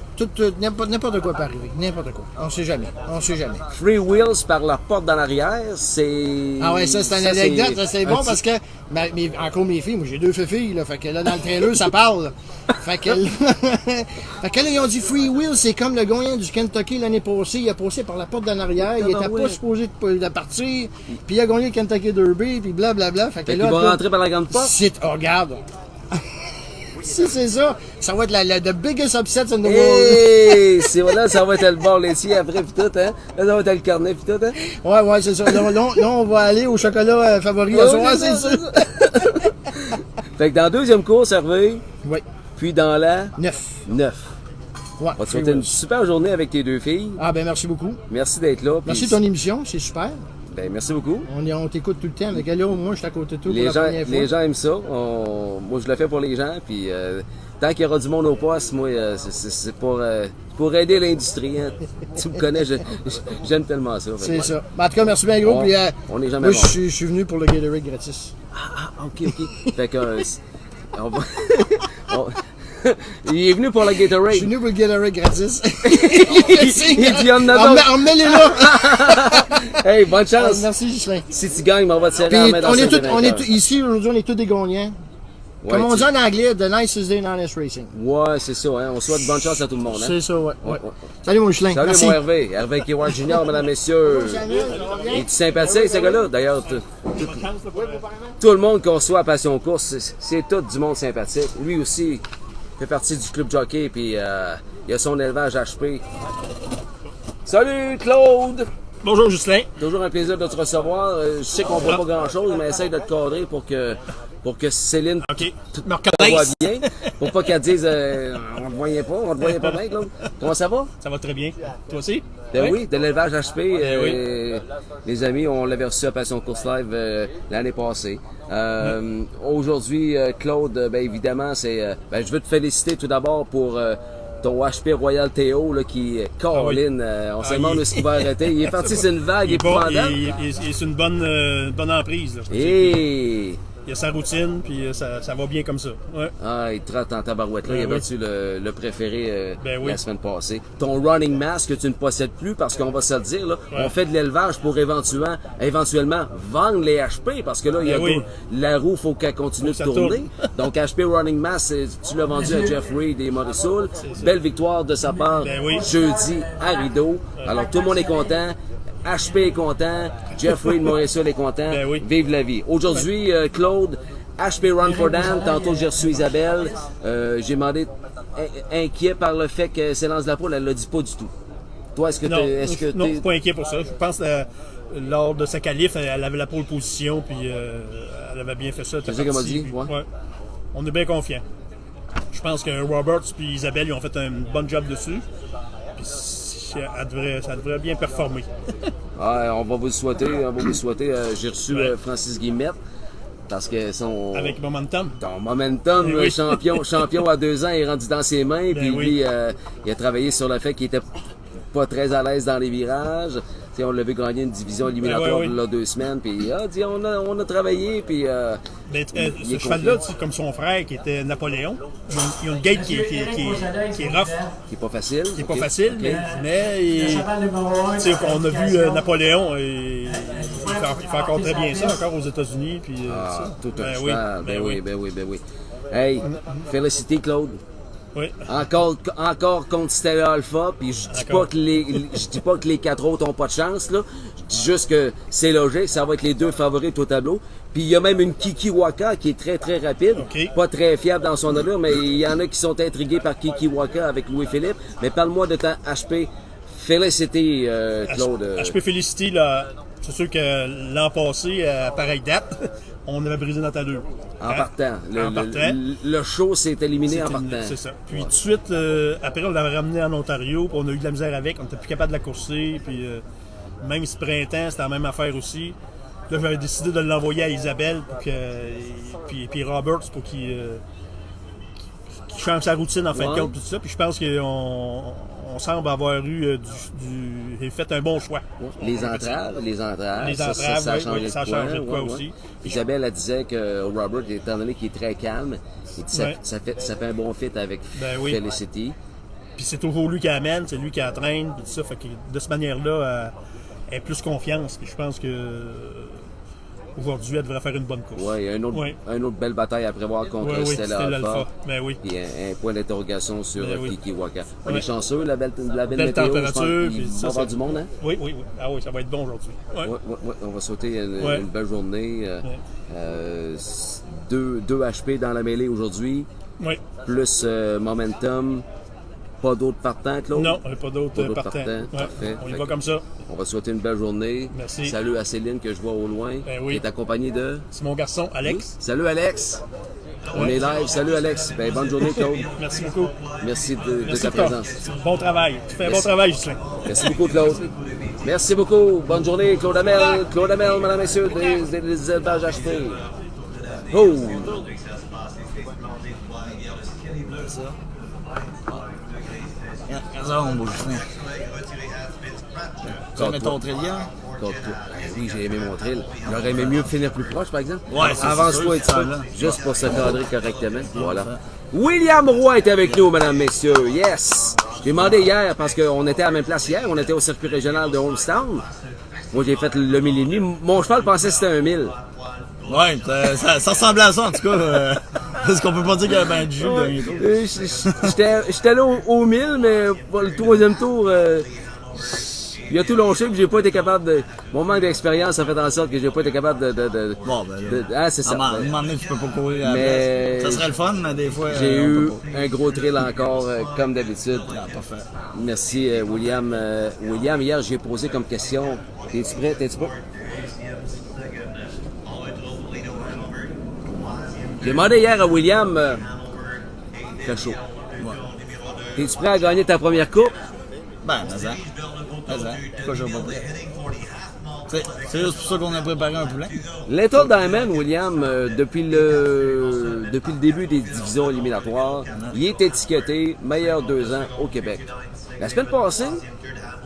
N'importe quoi peut arriver. N'importe quoi. On sait jamais. Free Wheels par la porte dans l'arrière, c'est... Ah ouais, ça, c'est une anecdote. Ça, c'est bon parce que, encore mes filles, moi, j'ai 2 filles, là. Fait que là, dans le trailer, ça parle. Fait que là, ils ont dit Free Wheels, c'est comme le gagnant du Kentucky l'année passée. Il a passé par la porte d'en arrière. Il était pas supposé de partir. Puis il a gagné le Kentucky Derby. Puis blablabla. Fait que Fait là, qu'il va rentrer par la grande porte? Regarde. Si c'est ça, ça va être the biggest upset in the world. Hey, c'est voilà, ça va être le bord laitier après pis tout, hein? Là, ça va être le carnet pis tout, hein? Ouais, c'est ça. Là, on va aller au chocolat favori à soir, c'est sûr. Fait que dans la deuxième course, Hervé, Oui. puis dans la 9. 9. Ouais. On va te souhaiter une super journée avec tes 2 filles. Ah, ben merci beaucoup. Merci d'être là. Merci puis- de ton émission, c'est super. Ben, merci beaucoup. On t'écoute tout le temps. Avec là, au moins, je suis à côté de toi pour Les la gens, première fois. les gens aiment ça. Moi, je le fais pour les gens. Puis tant qu'il y aura du monde au poste, moi, c'est pour aider l'industrie. Hein. Tu me connais, j'aime tellement ça. C'est ça. Ben, en tout cas, merci bien gros. On- Puis, on est jamais moi, bon. je suis venu pour le Gatorade gratis. Ah, ok. Fait que... on va... Il est venu pour la Gatorade. Je suis venu pour le Gatorade gratis. Il dit, on en a d'autres. On met les là. Hey, bonne chance. Merci, Gislain. Si tu gagnes, on va te serrer Puis, la main dans ici, aujourd'hui, on est tous des gagnants. Comme on dit en anglais, the nicest day in honest racing. Ouais, c'est ça. Hein. On souhaite bonne chance à tout le monde. Hein. C'est ça, ouais. Ouais. Salut, mon Gislain. Salut, Merci. mon Hervé. Hervé Kerouac Junior, mesdames, messieurs. Il est sympathique, ce gars-là. D'ailleurs, tout le monde qu'on soit à Passion Course, c'est tout du monde sympathique. Lui aussi fait partie du club jockey, puis il a son élevage HP. Salut, Claude! Bonjour, Justin. Toujours un plaisir de te recevoir. Je sais qu'on voit pas grand-chose, mais essaye de te cadrer pour que Céline OK. te Me voit reconnaisse. bien. Pour pas qu'elle dise on te voyait pas bien, Claude. Comment ça va? Ça va très bien. Toi aussi? Ben oui, de l'élevage HP. oui. Les amis, on l'avait reçu à Passion Course Live l'année passée. Aujourd'hui, Claude, ben évidemment, je veux te féliciter tout d'abord pour ton HP Royal Théo là, qui Caroline, on se demande où est-ce qu'il va arrêter. Il est parti sur une vague épouvantable. C'est une bonne emprise. Là, Et il a sa routine, puis ça va bien comme ça. Ouais. Ah, il trotte en tabarouette là. Ben Il a oui. battu le préféré Ben oui. la semaine passée. Ton running mask que tu ne possèdes plus, parce qu'on va se le dire, là, Ouais. on fait de l'élevage pour éventuellement vendre les HP, parce que là, il y a Ben oui. la roue, faut qu'elle continue de ça tourner. tourne. Donc, HP running mask, tu l'as vendu à Jeff Reed et Maurice Soul. Belle victoire de sa part Ben oui. jeudi à Rideau. Alors, tout le monde est content. HP est content. Jeff Reed, Maurice Soul est content. Ben oui. Vive la vie. Aujourd'hui, Claude, HP Run for Dan. Tantôt, j'ai reçu Isabelle. J'ai demandé, inquiet par le fait que Célence Lapoule, elle l'a dit pas du tout. Toi, est-ce que Non, t'es... Est-ce que non, je t'es... suis pas inquiet pour ça. Je pense que lors de sa qualif, elle avait la pole position, puis elle avait bien fait ça. C'est ça qu'elle m'a dit, puis, ouais. On est bien confiants. Je pense que Roberts et Isabelle ils ont fait un bon job dessus. Puis ça devrait bien performer. Ouais, on va vous le souhaiter. J'ai reçu Francis Guillemette parce que son... Avec Momentum. Ton momentum, Eh oui. champion à 2 ans, est rendu dans ses mains. Puis oui. lui, il a travaillé sur le fait qu'il était pas très à l'aise dans les virages. T'sais, on l'avait gagné une division éliminatoire oui. il y a 2 semaines. Puis il a dit, on a travaillé. Puis Mais, il ce est cheval-là, confiant. comme son frère qui était Napoléon, il y a une gate qui est rough, Qui est pas facile. qui est pas ok. facile, Ok. mais tu sais, on a vu Napoléon et il fait encore très bien ça, encore aux États-Unis. Puis, Ah, ça. tout un Ben cheval. ben oui. Ben oui. Hey, félicité Claude. Oui. Encore contre Stella Alpha, puis je dis D'accord. pas que les 4 autres ont pas de chance, là. Je dis juste que c'est logique, ça va être les 2 favoris au tableau. Puis il y a même une Kiki Waka qui est très très rapide, OK. pas très fiable dans son allure, mais il y en a qui sont intrigués par Kiki Waka avec Louis-Philippe. Mais parle-moi de ta HP. Félicité Claude. HP Felicity, là, c'est sûr que l'an passé, à pareille date, on avait brisé notre allure. En partant. En partant. Le show s'est éliminé en partant. C'est ça. Puis tout de suite, après, on l'avait ramené en Ontario, puis on a eu de la misère avec, on n'était plus capable de la courser, puis même ce printemps, c'était la même affaire aussi. Là, j'avais décidé de l'envoyer à Isabelle, puis Roberts, pour qu'il change sa routine en fin de Ouais. compte, tout ça. Puis je pense qu'on semble avoir eu fait un bon choix. Les entraves. Les ça entraves, a oui, changé oui, ça a de quoi, changé de quoi aussi. Isabelle, elle disait que Robert, étant donné qu'il est très calme, il dit Ouais. ça fait un bon fit avec Ben oui. Felicity. Puis c'est toujours lui qui amène, c'est lui qui entraîne, puis tout ça. Fait que de cette manière-là, elle a plus confiance. Puis je pense que aujourd'hui, elle devrait faire une bonne course. Ouais, il y a une autre belle bataille à prévoir contre Oui, Stella c'était Alpha. l'Alpha. Ben oui. Puis un point d'interrogation sur Ben oui. Kiki Waka. On Ouais. est chanceux, la belle Belle météo. Je pense température. qu'il Puis va y ça, avoir c'est- du monde, hein? Oui. Ah oui, ça va être bon aujourd'hui. Ouais. Ouais, on va sauter Ouais. une belle journée. Deux HP dans la mêlée aujourd'hui, Oui. plus momentum. Pas d'autres partants, Claude? Non, on n'a pas d'autres partants. partants. Ouais. Parfait. On y Fait va que comme ça. On va souhaiter une belle journée. Merci. Salut à Céline que je vois au loin, Ben oui. qui est accompagnée de... C'est mon garçon, Alex. Salut Alex! On est live. Salut Alex. Ben, bonne journée, Claude. Merci beaucoup. Merci de Merci ta de ton- présence. Bon travail. Tu fais un bon Merci. travail, Justin. Merci beaucoup, Claude. Merci beaucoup. Bonne journée, Claude Hamel. Claude Hamel, mesdames et messieurs, des élevages HP. Oh! Regarde mon beau Justin. Tu vas mettre ton trillion? Oui, j'ai aimé mon trail. J'aurais aimé mieux finir plus proche, par exemple. Ouais, c'est Avance-toi sûr, un petit peu, là. juste pour se cadrer correctement. Voilà. William Roy est avec nous, mesdames, messieurs. Yes! J'ai demandé hier, parce qu'on était à la même place hier, on était au circuit régional de Holmestown. Moi, j'ai fait le 1000 et demi. Mon cheval pensait que c'était un 1000. Ouais, ça ressemblait à ça en tout cas. Parce qu'on peut pas dire qu'il y a ben du jus dernier tour. J'étais là au 1000, mais pour le troisième tour, il a tout lâché, puis j'ai pas été capable de... Mon manque d'expérience a fait en sorte que j'ai pas été capable de... Bon, ben là. Ah, c'est ça. À un moment donné, tu peux pas courir à la Mais- place. Ça serait le fun, mais des fois. J'ai on eu peut pas. un gros trail encore, comme d'habitude. Ah, parfait. Merci, William. William, hier, j'ai posé comme question. T'es-tu prêt? J'ai demandé hier à William. Il fait chaud. T'es-tu prêt à gagner ta première coupe? Ben, mais pourquoi je vais pas dire? C'est juste pour ça qu'on a préparé un poulet. Little Diamond, William, depuis le début des divisions éliminatoires, il est étiqueté meilleur 2 ans au Québec. La semaine passée,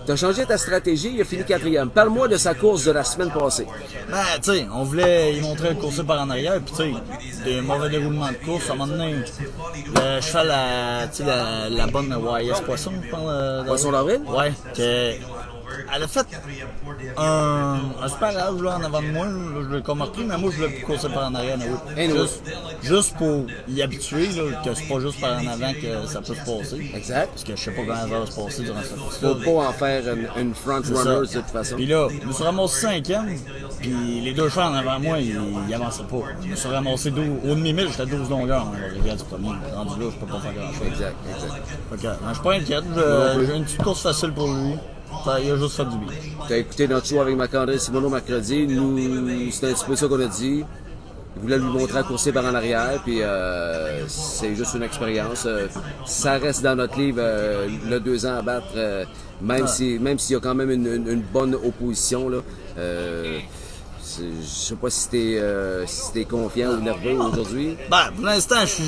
tu as changé ta stratégie, il a fini 4e. Parle-moi de sa course de la semaine passée. Ben, tu sais, on voulait y montrer le courser par en arrière, puis tu sais, des mauvais déroulements de course, à un moment donné, le cheval, la bonne YS Poisson, je pense. Poisson d'avril? Ouais, elle a fait un super âge là, en avant de moi, là, je l'ai comme repris, mais moi je voulais plus courser par en arrière. Juste pour y habituer, là, que c'est pas juste par en avant que ça peut se passer. Exact. Parce que je sais pas comment ça va se passer durant cette course. Faut pas en faire une front runner de toute façon. Puis là, je me suis ramassé 5e, puis les deux chevaux en avant moi, ils avançaient pas. Je me suis ramassé au demi-mille, j'étais à 12 longueurs, le gars du premier. Rendu là, je peux pas faire grand-chose. Exact. Fait que, je suis pas inquiète, j'ai une petite course facile pour lui. Il a juste fait du bien. Tu as écouté notre show avec Marc-André Simoneau mercredi. Nous, c'était un petit peu ça qu'on a dit. Il voulait lui montrer à courser par en arrière, puis c'est juste une expérience. Ça reste dans notre livre le 2 ans à battre, même s'il y a quand même une bonne opposition. Là, je sais pas si t'es confiant ou nerveux aujourd'hui. Ben, pour l'instant, je suis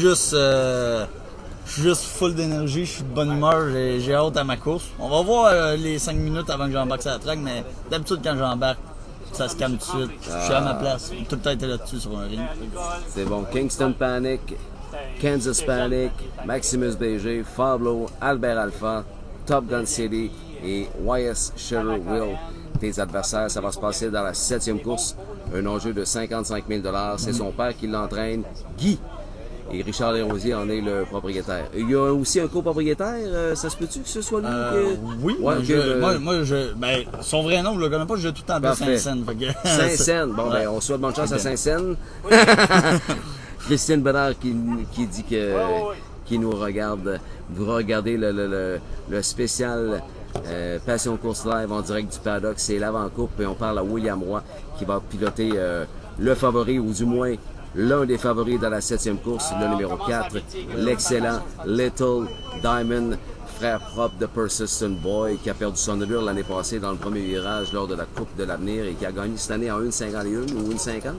juste full d'énergie, je suis de bonne humeur, j'ai hâte à ma course. On va voir les 5 minutes avant que j'embarque sur la track, mais d'habitude quand j'embarque, ça se calme tout de suite. Je suis à ma place. J'ai tout le temps été là-dessus sur un ring. C'est bon. Kingston Panic, Kansas Panic, Maximus BG, Fablo, Albert Alpha, Top Gun City et YS Sherry Will. Tes adversaires, ça va se passer dans la 7e course. Un enjeu de 55 000 $. C'est son père qui l'entraîne, Guy. Et Richard Desrosiers en est le propriétaire. Il y a aussi un copropriétaire, ça se peut-tu que ce soit lui? Oui, ouais, ben, son vrai nom, je le connais pas, je l'ai tout le temps appelé Saint-Saëns. Saint-Saëns, bon, ben, on souhaite bonne chance à Saint-Saëns. Christine Bernard qui dit qui nous regarde. Vous regardez le spécial Passion Course Live en direct du paddock, c'est l'avant-coupe et on parle à William Roy qui va piloter le favori, ou du moins l'un des favoris dans la 7e course, le numéro 4, l'excellent Little Diamond, frère propre de Persistent Boy, qui a perdu son allure l'année passée dans le premier virage lors de la Coupe de l'Avenir et qui a gagné cette année en 1,51 ou 1,50.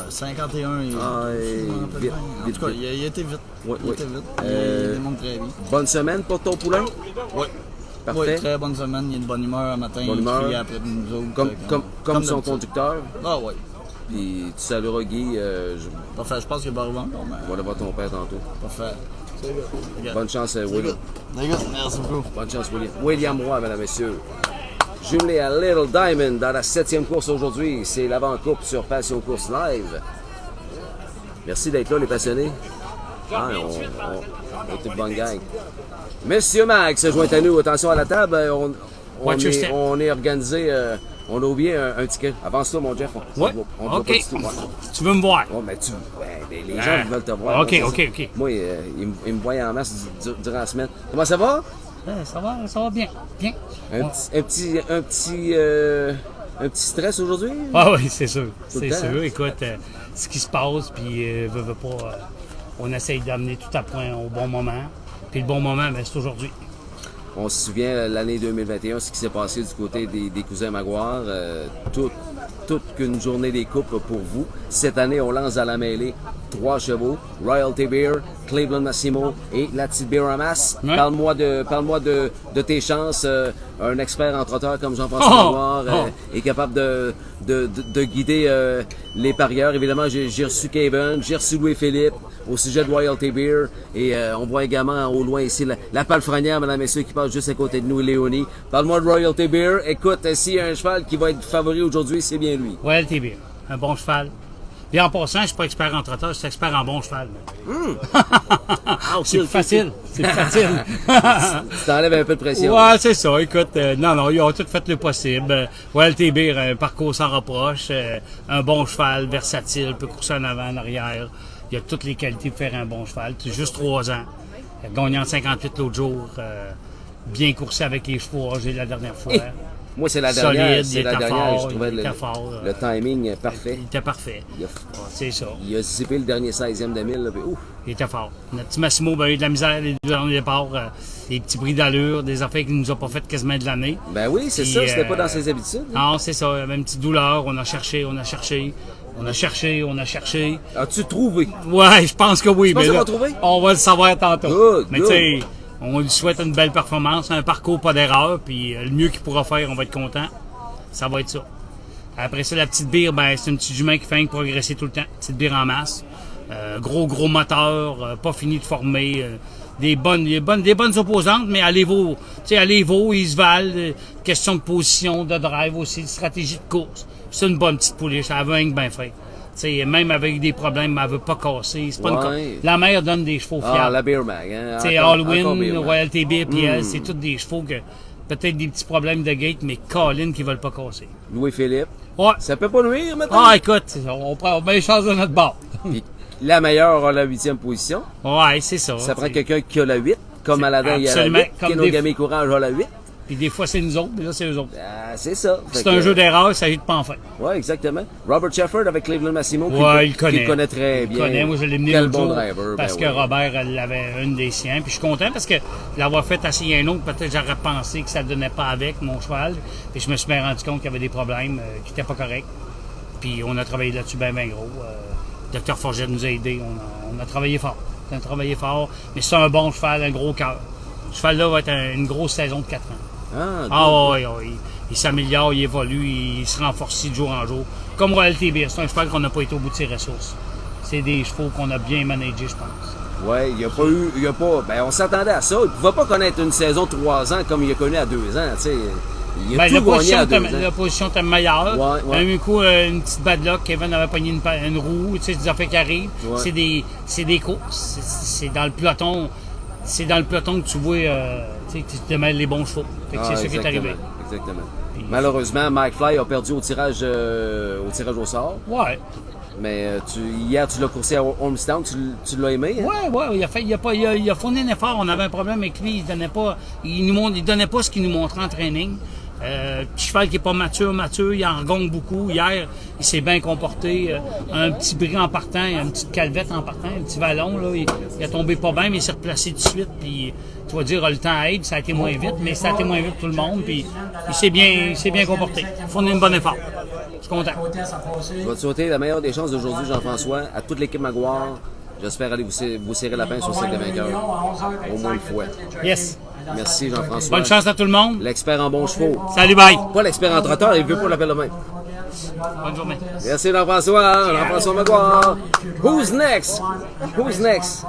51 vite. En tout cas, il a été vite. Oui, il était vite. Il démontre très bien. Bonne semaine pour ton poulain? Oui. Parfait. Oui, très bonne semaine. Il a une bonne humeur un matin. Bonne humeur. Il après nous autres. Comme son conducteur. Ah oui. Puis tu salueras Guy. Parfait, je pense qu'il va revenir. On va aller voir ton père tantôt. Parfait. Bonne chance, William. Merci beaucoup. Bonne chance, William. William Roy, mesdames et messieurs. Jumelé à Little Diamond dans la 7e course aujourd'hui. C'est l'avant-coupe sur Passion Course Live. Merci d'être là, les passionnés. Ah, on est une bonne gang. Monsieur Max se joint à nous. Attention à la table. On est organisé. On a oublié un ticket. Avance-toi, mon Jeff. Ouais. OK. Tu veux me voir? Ouais, mais les gens veulent te voir. OK. Moi, ils me voient en masse durant la semaine. Comment ça va? Ça va bien. Un petit stress aujourd'hui? Ah oui, c'est sûr. C'est sûr. Écoute, ce qui se passe, puis veut pas, on essaye d'amener tout à point au bon moment. Puis le bon moment, ben, c'est aujourd'hui. On se souvient l'année 2021, ce qui s'est passé du côté des cousins Maguire. Toute qu'une journée des coupes pour vous. Cette année, on lance à la mêlée 3 chevaux, Royalty Beer, Cleveland Massimo et la petite Beer Amass. Ouais. Parle-moi de tes chances. Un expert en trotteur comme Jean-François Maguire est capable de guider les parieurs. Évidemment, j'ai reçu Kevin, j'ai reçu Louis-Philippe au sujet de Royalty Beer. Et on voit également au loin ici la palefrenière, mesdames et messieurs, qui passe juste à côté de nous, Léonie. Parle-moi de Royalty Beer. Écoute, s'il y a un cheval qui va être favori aujourd'hui, c'est bien lui. Royalty Beer, un bon cheval. Puis en passant, je suis pas expert en trotteur, je suis expert en bon cheval. C'est facile. C'est facile. Tu t'enlèves un peu de pression. Ouais, c'est ça. Écoute, non, ils ont tout fait le possible. Royalty Beer, un parcours sans reproche, un bon cheval, versatile, peut courser en avant, en arrière. Il a toutes les qualités pour faire un bon cheval. C'est juste 3 ans. Gagnant 58 l'autre jour. Bien coursé avec les chevaux âgés la dernière fois. Moi, c'est la dernière. Solide, C'est la dernière. Fort, je trouvais le timing parfait. Il était parfait. C'est ça. Il a zippé le dernier 16e de 1000. Là, puis, il était fort. Notre petit Massimo a eu de la misère les 2 derniers départs. Des petits bris d'allure, des affaires qu'il nous a pas fait quasiment de l'année. Ben oui, c'est ça. C'était pas dans ses habitudes. Non, c'est ça. Il y avait une petite douleur. On a cherché. As-tu trouvé? Ouais, je pense que oui. Tu penses qu'on va trouver? On va le savoir tantôt. Good, mais tu sais, On lui souhaite une belle performance, un parcours pas d'erreur, puis le mieux qu'il pourra faire, on va être content. Ça va être ça. Après ça, la petite bière, ben, c'est une petite jument qui fait progresser tout le temps. Petite bière en masse. Gros moteur, pas fini de former. Des bonnes opposantes, mais allez-vous, ils se valent. Question de position, de drive aussi, de stratégie de course. C'est une bonne petite pouliche. Elle veut rien que bien faire. T'sais, même avec des problèmes, elle veut pas casser. C'est pas la mère donne des chevaux fiables. Ah, la Beer Mag. Hein? Allwin, Royal TB, PL, c'est tous des chevaux que peut-être des petits problèmes de gate, mais Colin qui veulent pas casser. Louis-Philippe. Ouais. Ça peut pas nuire maintenant? Ah, écoute, on prend bien chance de notre bord. La meilleure a la 8e position. Ouais, c'est ça. Ça prend quelqu'un qui a la 8, comme Aladin, il a la 8, Kenogami Courage a la 8. Puis des fois, c'est nous autres, mais là, c'est eux autres. C'est ça. C'est un jeu d'erreur, ça aide pas en fait. Ouais, exactement. Robert Shefford avec Cleveland Massimo, ouais, il connaît très bien. Il connaît, moi je l'ai mené Quel l'autre bon jour driver. parce que Robert, elle avait une des siens. Puis je suis content parce que l'avoir fait essayer un autre, peut-être j'aurais pensé que ça ne donnait pas avec mon cheval. Puis je me suis bien rendu compte qu'il y avait des problèmes qui n'étaient pas corrects. Puis on a travaillé là-dessus bien gros. Dr Forget nous a aidés. On a travaillé fort. On a travaillé fort. Mais c'est un bon cheval, un gros cœur. Ce cheval-là va être une grosse saison de 4 ans. Ouais, il s'améliore, il évolue, il se renforce de jour en jour. Comme Royal TB, c'est un cheval qu'on n'a pas été au bout de ses ressources. C'est des chevaux qu'on a bien managés, je pense. Oui, on s'attendait à ça. Il ne pouvait pas connaître une saison 3 ans comme il a connu à 2 ans, tu sais. Il a tout gagné à 2 ans. La position était meilleure. Ouais. Un coup, une petite bad luck, Kevin avait pogné une roue, tu sais, des affaires qui arrivent. Ouais. C'est des courses. C'est dans le peloton. C'est dans le peloton que tu vois, tu te mêles les bons chevaux. C'est ce qui est arrivé. Exactement. Puis, malheureusement, Mike Fly a perdu au tirage au sort. Ouais. Mais hier, tu l'as coursé à Holmestown, tu l'as aimé? Hein? Ouais, il a fourni un effort. On avait un problème avec lui. Il donnait pas ce qu'il nous montrait en training. Petit cheval qui n'est pas mature, il en regonne beaucoup. Hier, il s'est bien comporté. Un petit bris en partant, une petite calvette en partant, un petit vallon. Là, il a tombé pas bien, mais il s'est replacé tout de suite. Puis, tu vas dire, le temps aide, ça a été moins vite, mais ça a été moins vite tout le monde. Puis, il s'est bien comporté. Il a fourni un bon effort. Je suis content. Je vais te souhaiter la meilleure des chances d'aujourd'hui, Jean-François, à toute l'équipe Maguire. J'espère aller vous serrer la pince sur le sac de vainqueur. Au moins une fois. Yes. Merci, Jean-François. Bonne chance à tout le monde. L'expert en bons chevaux. Salut, bye. Pas l'expert en trotteur, il veut pas l'appeler le même. Bonne journée. Merci, Jean-François. Jean-François Maguire. Who's next? Who's next?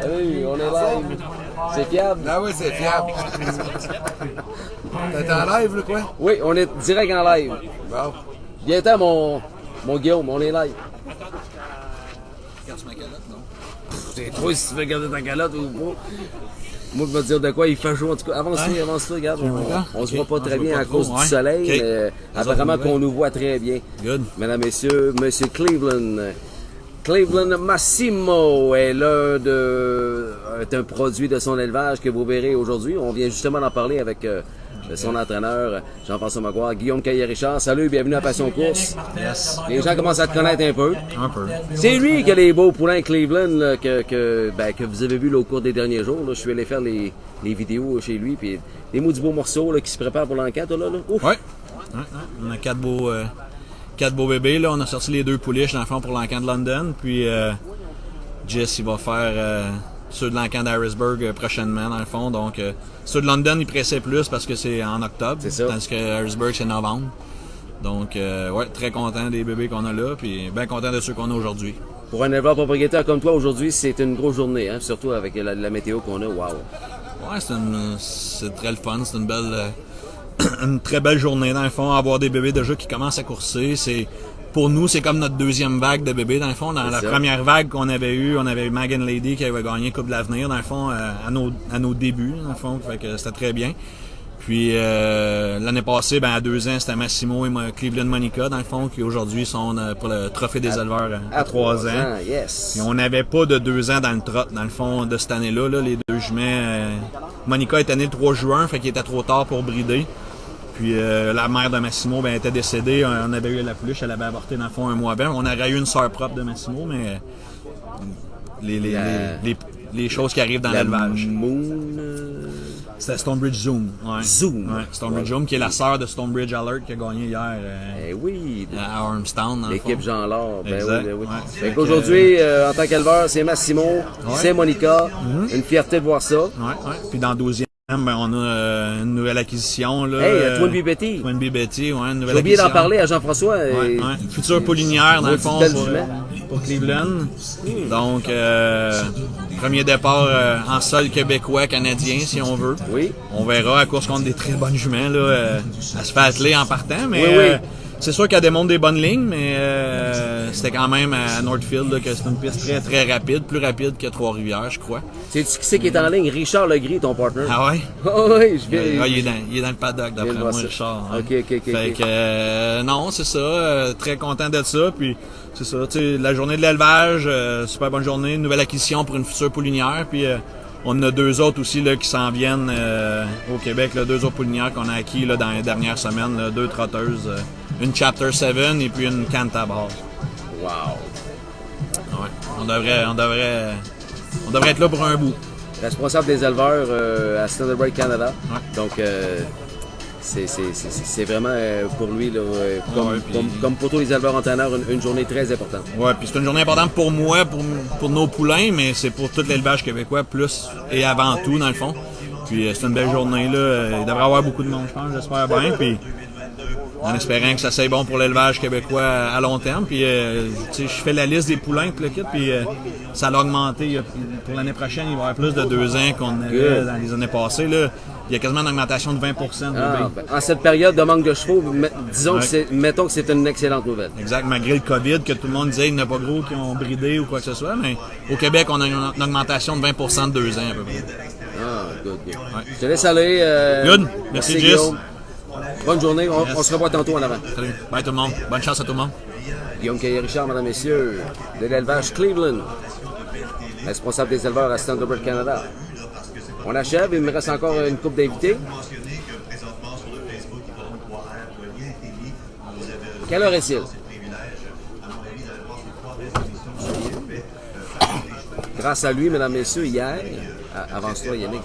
Oui, on est live. C'est fiable? Ah oui, c'est fiable. T'es en live, là, quoi? Oui, on est direct en live. Bon. Viens-t'en, mon Guillaume, on est live. Regarde ma calotte, non? C'est toi si tu veux garder ta calotte ou pas. Moi, je vais te dire de quoi il fait chaud. En tout cas, avance-toi, regarde. On se voit pas très bien à cause du soleil, mais apparemment qu'on nous voit très bien. Good. Mesdames, messieurs, Monsieur Cleveland. Cleveland Massimo est est un produit de son élevage que vous verrez aujourd'hui. On vient justement d'en parler avec son entraîneur, Jean-François Maguire, Guillaume Caillé-Richard. Salut, bienvenue à Passion Course. Yes. Les gens commencent à te connaître un peu. Un peu. C'est lui qui a les beaux poulains Cleveland là, que vous avez vu là, au cours des derniers jours. Là. Je suis allé faire les vidéos chez lui. Puis des maudits beaux morceaux là, qui se préparent pour l'enquête. Là. Ouf. Ouais. On a 4 beaux bébés. Là. On a sorti les 2 pouliches dans le fond pour l'encan de London. Puis Jess, il va faire ceux de l'encan d'Harrisburg prochainement dans le fond. Donc ceux de London, ils pressaient plus parce que c'est en octobre. C'est ça. Tandis que Harrisburg, c'est novembre. Donc ouais, très content des bébés qu'on a là. Puis bien content de ceux qu'on a aujourd'hui. Pour un éleveur propriétaire comme toi aujourd'hui, c'est une grosse journée. Hein? Surtout avec la météo qu'on a. Wow. Ouais, c'est très le fun. C'est une belle... une très belle journée dans le fond, avoir des bébés déjà qui commencent à courser. Pour nous, c'est comme notre deuxième vague de bébés dans le fond. Dans la première vague qu'on avait eue, on avait eu Megan Lady qui avait gagné Coupe de l'Avenir dans le fond à nos débuts dans le fond, fait que c'était très bien. Puis l'année passée, à 2 ans, c'était Massimo et Cleveland Monica dans le fond qui aujourd'hui sont pour le trophée des éleveurs à 3 ans. Yes. Puis on n'avait pas de 2 ans dans le trot dans le fond de cette année-là. Là, les 2 juments. Monica est née le 3 juin, fait qu'il était trop tard pour brider. Puis la mère de Massimo était décédée. On avait eu la pouliche, elle avait avorté dans le fond un mois avant. On aurait eu une sœur propre de Massimo, mais les choses qui arrivent dans l'élevage. C'était Stonebridge Zoom. Ouais. Zoom. Ouais, Stonebridge Zoom, qui est la sœur de Stonebridge Alert qui a gagné hier oui. à Armstown. L'équipe Jean Laure. Ben exact. oui, ben oui. Ouais. Fait qu'aujourd'hui, en tant qu'éleveur, c'est Massimo, c'est Monica. Une fierté de voir ça. Ouais, ouais. Puis dans le 12e, ben, on a une nouvelle acquisition. Là, Hey, Twin Bee Betty. Twin Bee Betty, ouais, une nouvelle J'ai oublié d'en acquisition. parler à Jean-François. Ouais, ouais. Future pollinière, dans le fond, pour Cleveland. Donc, premier départ en sol québécois, canadien, si on veut. Oui. On verra à course contre des très bonnes juments. Là, elle se fait atteler en partant, mais oui. c'est sûr qu'elle démontre des bonnes lignes, mais c'était quand même à Northfield là, que c'est une piste très très rapide, plus rapide que Trois-Rivières, je crois. Sais-tu qui c'est qui est en ligne? Richard Legris, ton partner. Ah ouais? Oui, je viens. Il est dans le paddock, d'après moi, Richard. Hein. OK. Fait que, non, c'est ça. Très content de ça. Puis, c'est ça. Tu sais, la journée de l'élevage, super bonne journée. Une nouvelle acquisition pour une future pollinière. Puis, on en a deux autres aussi là, qui s'en viennent au Québec. Là, deux autres pollinières qu'on a acquis là, dans les dernières semaines. Là, deux trotteuses. Une Chapter 7 et puis une Cantabile. Wow. Ouais. On devrait être là pour un bout. Responsable des éleveurs à Standard Canada. Ouais. Donc, c'est vraiment pour lui, là, comme pour tous les éleveurs entraîneurs, une journée très importante. Ouais, puis c'est une journée importante pour moi, pour nos poulains, mais c'est pour tout l'élevage québécois, plus et avant tout, dans le fond. Puis c'est une belle journée, là. Il devrait y avoir beaucoup de monde, je pense, j'espère bien. Puis en espérant que ça soit bon pour l'élevage québécois à long terme. Puis, tu sais, je fais la liste des poulains, puis ça a augmenté. Pour l'année prochaine, il va y avoir plus de 2 ans qu'on avait dans les années passées. Là. Il y a quasiment une augmentation de 20% de bébés. En cette période de manque de chevaux, disons mettons que c'est une excellente nouvelle. Exact, malgré le COVID, que tout le monde disait qu'il n'y en a pas gros qui ont bridé ou quoi que ce soit. Mais au Québec, on a une augmentation de 20% de 2 ans à peu près. Ah, good. Ouais. Je te laisse aller. Good. Merci, Gis. Bonne journée, on se revoit tantôt en avant. Salut. Bye tout le monde. Bonne chance à tout le monde. Guillaume Caillé-Richard, mesdames, messieurs, de l'élevage Cleveland, responsable des éleveurs à Standard Canada. On achève, il me reste encore une couple d'invités. Quelle heure est-il? Grâce à lui, mesdames, messieurs, hier, avance-toi Yannick,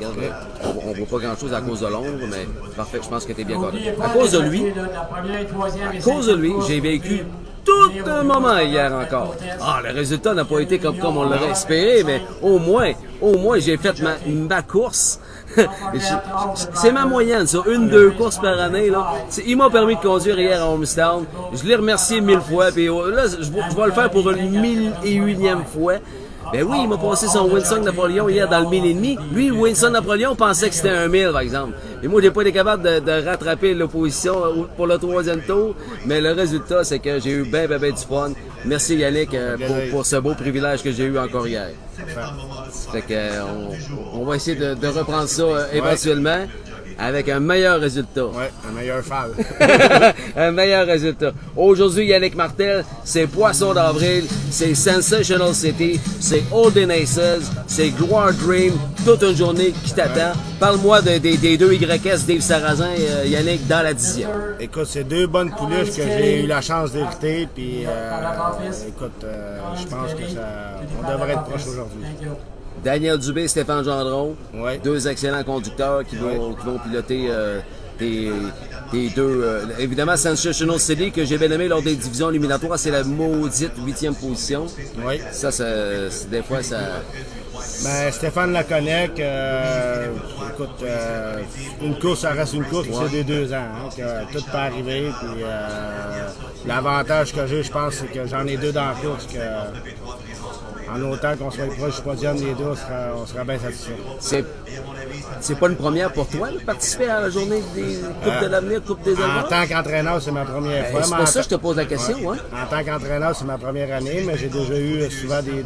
on ne voit pas grand-chose à cause de l'ombre, mais parfait, je pense que tu es bien correct. À cause de lui, j'ai vécu tout un moment hier encore. Ah, le résultat n'a pas été comme on l'aurait espéré, mais au moins, j'ai fait ma course. C'est ma moyenne, ça. 1-2 courses par année, là. Il m'a permis de conduire hier à Holmestown. Je l'ai remercié 1000 fois, puis là, je vais le faire pour une 1001e fois. Ben oui, il m'a passé son Winston Napoléon hier dans le 1000,5. Lui, Winston Napoléon pensait que c'était un 1000, par exemple. Et moi, j'ai pas été capable de rattraper l'opposition pour le 3e tour. Mais le résultat, c'est que j'ai eu ben du fun. Merci Yannick pour ce beau privilège que j'ai eu encore hier. Fait que on va essayer de reprendre ça éventuellement. Avec un meilleur résultat. Ouais, un meilleur fall. Un meilleur résultat. Aujourd'hui, Yannick Martel, c'est Poisson d'avril, c'est Sensational City, c'est Olden Aces, c'est Gloire Dream, toute une journée qui t'attend. Parle-moi des deux YS Dave Sarrazin, Yannick, dans la 10e. Écoute, c'est 2 bonnes pouliches que j'ai eu la chance d'hériter, puis écoute, je pense que on devrait être proche aujourd'hui. Daniel Dubé, Stéphane Gendron, ouais. 2 excellents conducteurs qui vont piloter tes deux. Évidemment, Sensational City, que j'ai bien aimé lors des divisions éliminatoires, c'est la maudite 8e position. Oui. Ça, des fois, ça... Ben, Stéphane Laconec, écoute, une course, ça reste une course, c'est des 2 ans, hein, que tout peut arriver. Puis l'avantage que j'ai, je pense, c'est que j'en ai 2 dans la course. En autant qu'on soit proche du podium, les deux, on sera bien satisfaits. C'est pas une première pour toi de participer à la journée des Coupes de l'avenir, Coupe des éleveurs? En tant qu'entraîneur, c'est ma première fois. C'est pour ça que je te pose la question. Ouais. En tant qu'entraîneur, c'est ma première année, mais j'ai déjà eu souvent des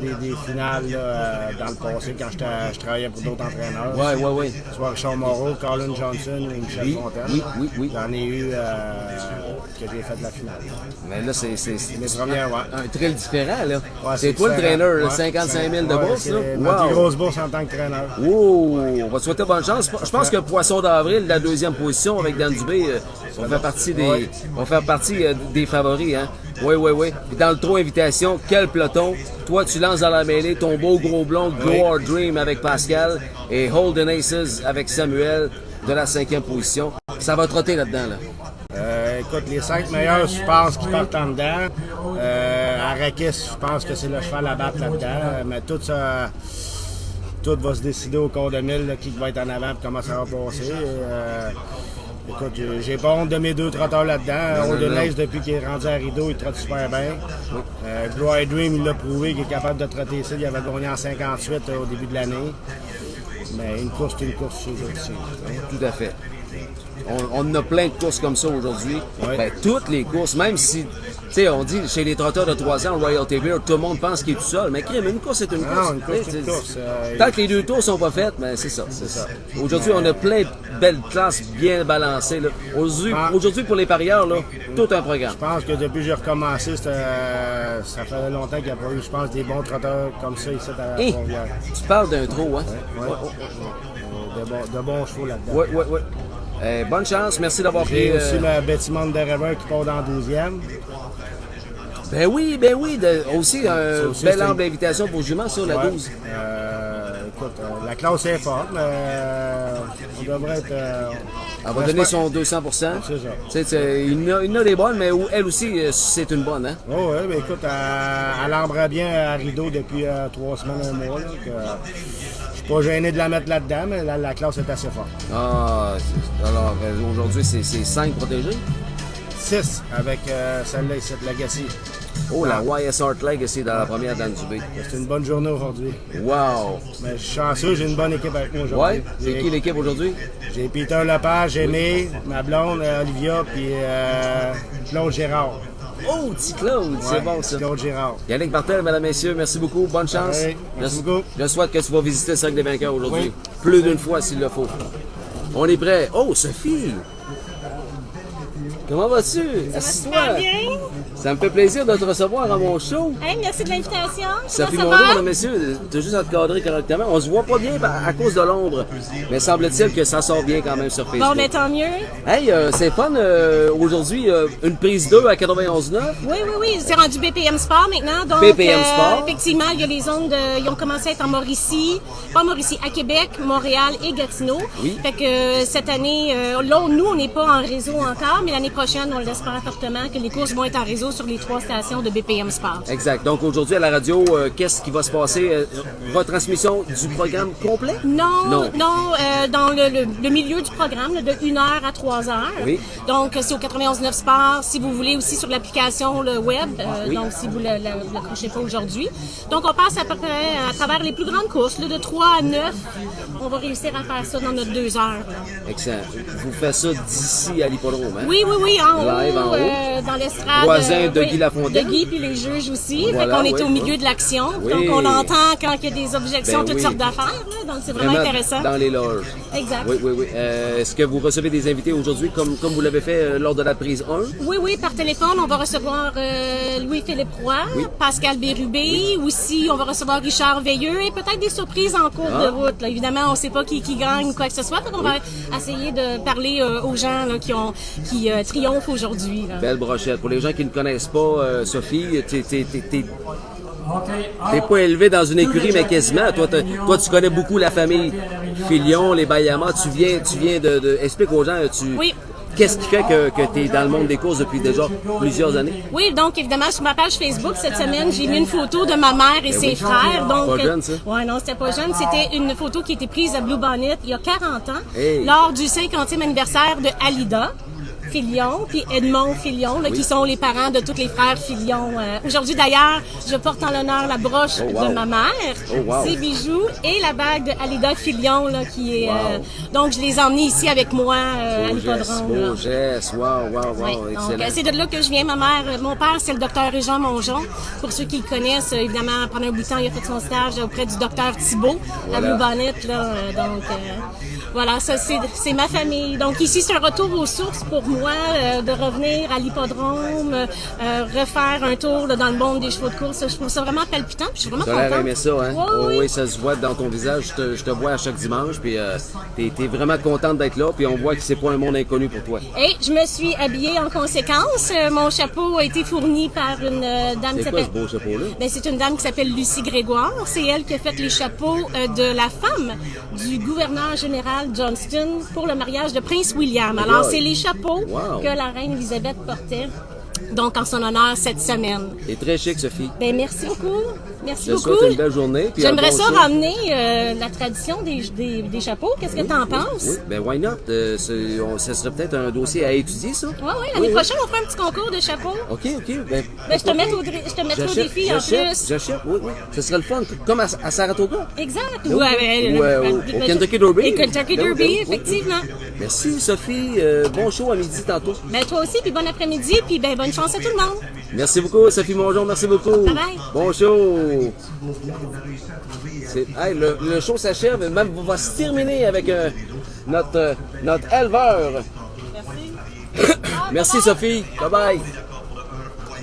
finales là, dans le passé quand je travaillais pour d'autres entraîneurs. Oui. Soit Richard Moreau, Colin Johnson ou Michel Fontaine. Oui. J'en ai eu que j'ai fait de la finale. Mais là, c'est Les premières, ouais. un thrill différent, là. Ouais, c'est toi le différent. trainer, là, Ouais, 55 000 de ouais, bourse, c'est là. ma plus grosse bourse en tant que traîneur. Wow! On va te souhaiter bonne chance. Je pense que Poisson d'Avril, la deuxième position avec Dan Dubé, on fait partie des favoris, hein. Oui. Puis dans le trot invitation, quel peloton. Toi, tu lances dans la mêlée ton beau gros blond Go or Dream avec Pascal et Holden Aces avec Samuel de la 5e position. Ça va trotter là-dedans, là. Écoute, les 5 meilleurs, je pense qu'ils partent en dedans. Arrakis, je pense que c'est le cheval à battre là-dedans. Mais tout ça, tout va se décider au cours de 1000, là, qui va être en avant et comment ça va passer. Écoute, j'ai pas honte de mes 2 trotteurs là-dedans. Holden Ace, depuis qu'il est rendu à Rideau, il trotte super bien. Glory Dream, il l'a prouvé qu'il est capable de trotter ici. Il avait gagné en 58 au début de l'année. Mais une course, c'est une course chez eux aussi. Tout à fait. On a plein de courses comme ça aujourd'hui. Ouais. Ben, toutes les courses, même si, tu sais, on dit chez les trotteurs de 3 ans, Royal TV, tout le monde pense qu'il est tout seul. Mais crème, une course, c'est une course. Non, une course, c'est une course. Tant que les 2 tours sont pas faites, ben, c'est ça. Aujourd'hui, on a plein de belles classes bien balancées, là. Aujourd'hui, pour les parieurs, là, tout un programme. Je pense que depuis que j'ai recommencé, ça fait longtemps qu'il n'y a pas eu, je pense, des bons trotteurs comme ça ici à Trois-Rivières. Tu parles d'un trot, hein? De bons chevaux là-dedans. Oui. Bonne chance, merci d'avoir pris... J'ai aussi ma Betty Monderever qui part dans la 12e. Ben oui, aussi un bel angle d'invitation pour jument sur la 12. Écoute, la classe est forte, mais on devrait être... elle va donner son 200%. C'est ça. Il y en a des bonnes, mais elle aussi, c'est une bonne, hein? Oh, oui, mais écoute, elle embrasse bien à Rideau depuis 3 semaines, 1 mois. Là, je suis pas gêné de la mettre là-dedans, mais la classe est assez forte. Alors, aujourd'hui, c'est 5 protégés? 6 avec celle-là ici, Legacy. Oh, la YSR Legacy dans la première Dan Dubé. C'est une bonne journée aujourd'hui. Wow! Mais je suis chanceux, j'ai une bonne équipe avec moi aujourd'hui. Ouais? C'est qui l'équipe aujourd'hui? J'ai Peter Lepage, Aimé, ma blonde, Olivia, puis Claude Gérard. Oh, petit Claude, c'est bon ça. Claude Gérard. Yannick Martel, mesdames, messieurs, merci beaucoup, bonne chance. Ouais, merci beaucoup. Je souhaite que tu vas visiter le Cercle des vainqueurs aujourd'hui. Plus d'une fois s'il le faut. On est prêt. Oh, Sophie! Comment vas-tu? Assis-toi. Bien. Ça me fait plaisir de te recevoir à mon show. Hey, merci de l'invitation. Sophie Comment Mondeau, ça va? mesdames, messieurs, t'as juste à te cadrer correctement. On se voit pas bien à cause de l'ombre, mais semble-t-il que ça sort bien quand même sur Facebook. Bon, mais tant mieux. Hey, c'est fun. Aujourd'hui, une prise 2 à 91.9. Oui. C'est rendu BPM Sport maintenant. Donc, BPM Sport. Effectivement, il y a les ondes, ils ont commencé à être en Mauricie. Pas Mauricie, à Québec, Montréal et Gatineau. Oui. Fait que cette année, là, nous, on n'est pas en réseau encore, mais l'année prochaine, on l'espère fortement que les courses vont être en réseau sur les 3 stations de BPM Sport. Exact. Donc aujourd'hui à la radio, qu'est-ce qui va se passer? Retransmission du programme complet? Non, dans le milieu du programme, là, de 1h à 3h. Oui. Donc, c'est au 91.9 Sport. Si vous voulez aussi sur l'application le web, Oui. donc si vous ne l'accrochez pas aujourd'hui. Donc, on passe à peu près à travers les plus grandes courses, là, de 3 à 9. On va réussir à faire ça dans notre 2 heures. Là. Excellent. Vous faites ça d'ici à l'hippodrome, hein? Oui, en Live haut, en haut. dans l'estrade. Voisin de Guy Lafontaine. De Guy puis les juges aussi. Voilà, fait qu'on est oui, au milieu oui. de l'action. Oui. Donc, on entend quand il y a des objections, Ben toutes oui. sortes d'affaires. Là. Donc, c'est vraiment intéressant. Dans les loges. Exact. Oui. Est-ce que vous recevez des invités aujourd'hui comme vous l'avez fait lors de la prise 1? Oui, par téléphone, on va recevoir Louis-Philippe Roy, Pascal Bérubé, aussi on va recevoir Richard Veilleux et peut-être des surprises en cours de route. Là. Évidemment, on ne sait pas qui gagne ou quoi que ce soit, donc on va essayer de parler aux gens là, qui triomphent aujourd'hui. Là. Belle brochette. Pour les gens qui ne connaissent pas, Sophie, t'es pas élevé dans une écurie, mais quasiment. Toi, tu connais beaucoup la famille Filion, les Bayama. Tu viens de... Explique aux gens, Oui. Qu'est-ce qui fait que tu es dans le monde des courses depuis déjà plusieurs années? Oui, donc évidemment, sur ma page Facebook, cette semaine, j'ai mis une photo de ma mère et ses frères. Donc, pas jeune, ça? Ouais, non, c'était pas jeune. C'était une photo qui a été prise à Blue Bonnet il y a 40 ans, Hey. lors du 50e anniversaire de Alida Filion, puis Edmond Filion, là, qui sont les parents de tous les frères Filion. Aujourd'hui, d'ailleurs, je porte en l'honneur la broche de ma mère, ses bijoux et la bague de Alida Filion, là, qui est... donc, je les ai emmenés ici avec moi à l'hippodrome. Beau geste, wow, Oui, excellent. donc, c'est de là que je viens. Ma mère, mon père, c'est le docteur Régent Mongeon. Pour ceux qui le connaissent, évidemment, pendant un bout de temps, il a fait son stage auprès du docteur Thibault à Blue Bonnet. Là, donc, voilà, ça, c'est ma famille. Donc, ici, c'est un retour aux sources pour moi. moi de revenir à l'hippodrome, refaire un tour là, dans le monde des chevaux de course. Je trouve ça vraiment palpitant, puis je suis vraiment T'as l'air contente. aimé ça, hein? Oui, oui. Oui, ça se voit dans ton visage. Je te vois à chaque dimanche, puis t'es vraiment contente d'être là, puis on voit que c'est pas un monde inconnu pour toi. Et je me suis habillée en conséquence. Mon chapeau a été fourni par une dame qui C'est quoi s'appelle... ce beau chapeau-là? Ben, c'est une dame qui s'appelle Lucie Grégoire. C'est elle qui a fait les chapeaux de la femme du gouverneur général Johnston pour le mariage de Prince William. Alors, c'est les chapeaux Wow. que la reine Elisabeth portait, donc en son honneur cette semaine. T'es très chic, Sophie. Ben, merci beaucoup. Merci Je te beaucoup. souhaite une belle journée. puis un J'aimerais bon ça show. ramener la tradition des chapeaux. Qu'est-ce que tu en penses? Oui, ben why not? Ça serait peut-être un dossier à étudier, ça? Oui, l'année prochaine, on fera un petit concours de chapeaux. OK. Ben, Ben, je te mettrai au défi en plus. J'achète, oui. Ce serait le fun, comme à Saratoga. Exact. Oui. Ouais, Au Kentucky Derby. Et Kentucky Ben oui, Derby, ben oui. effectivement. Merci, Sophie. Bon show à midi tantôt. Ben, toi aussi, puis bon après-midi, puis ben, bonne chance à tout le monde. Merci beaucoup, Sophie Mongeon. Merci beaucoup. Bye bye. Bon show. Hey, le show s'achève et même va se terminer avec notre éleveur. Merci. Merci, Sophie. Bye-bye.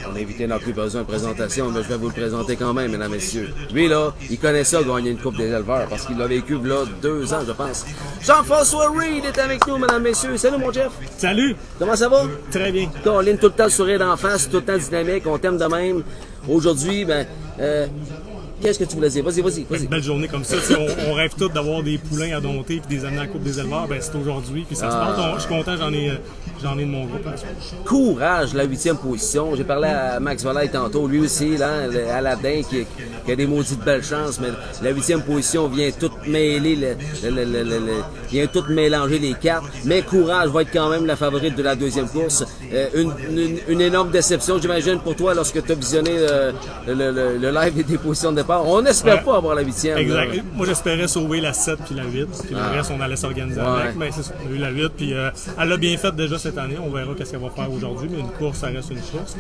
Mon invité n'a plus besoin de présentation, mais je vais vous le présenter quand même, mesdames et messieurs. Lui, là, il connaît ça, gagner une coupe des éleveurs, parce qu'il l'a vécu, là, 2 ans, je pense. Jean-François Reed est avec nous, mesdames et messieurs. Salut, mon Jeff. Salut. Comment ça va? Très bien. Colin, tout le temps le sourire d'en face, tout le temps dynamique, on t'aime de même. Aujourd'hui, qu'est-ce que tu voulais dire? Vas-y. Une belle journée comme ça. On rêve tous d'avoir des poulains à dompter et des amener à la Coupe des éleveurs. Ben, c'est aujourd'hui. Puis ça se passe. Je suis content, j'en ai de mon groupe. Courage, la 8e position. J'ai parlé à Max Volaille tantôt. Lui aussi, là, Aladdin, qui a des maudites belles chances. Mais la 8e position vient tout mêler, vient tout mélanger les cartes. Mais Courage va être quand même la favorite de la 2e course. Une énorme déception, j'imagine, pour toi lorsque tu as visionné le live des positions de départ. On n'espère pas avoir la 8e. Exact. Là. Moi, j'espérais sauver la 7 puis la 8. Puis le reste, on allait s'organiser avec. Mais c'est ça. On a eu la 8. Puis elle l'a bien fait déjà cette année. On verra qu'est-ce qu'elle va faire aujourd'hui. Mais une course, ça reste une course.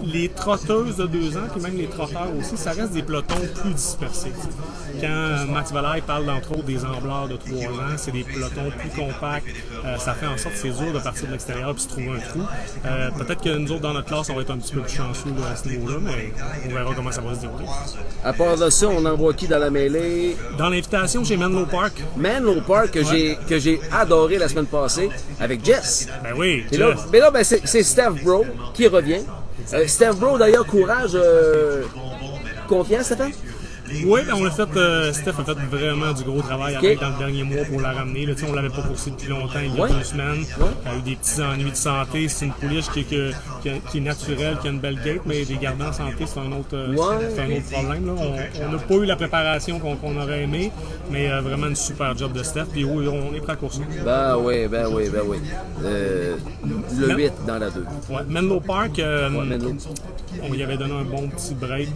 Les trotteuses de 2 ans, puis même les trotteurs aussi, ça reste des pelotons plus dispersés. Quand Max Volaille parle, entre autres, des ambleurs de 3 ans, c'est des pelotons plus compacts. Ça fait en sorte que c'est dur de partir de l'extérieur puis se trouver un trou. Peut-être que nous autres, dans notre classe, on va être un petit peu plus chanceux là, à ce niveau-là, mais on verra comment ça va se dérouler. À part de ça, on envoie qui dans la mêlée? Dans l'invitation, j'ai Menlo Park. Menlo Park, que j'ai adoré la semaine passée avec Jess. Ben oui, et là, mais là, c'est Steph Bro qui revient. Steph Bro, d'ailleurs, courage, confiant, Stéphane? Oui, ben on l'a fait. Steph a fait vraiment du gros travail avec dans le dernier mois pour la ramener. Là, on l'avait pas coursé depuis longtemps, il y a 2 semaines. Elle a eu des petits ennuis de santé. C'est une pouliche qui est naturelle, qui a une belle gate, mais les garder en santé, c'est un autre problème. Là. On n'a pas eu la préparation qu'on aurait aimé, mais vraiment une super job de Steph. Puis oui, on est prêt à courser. Ben oui. Le 8 dans la 2. Ouais, Menlo Park, on lui avait donné un bon petit break.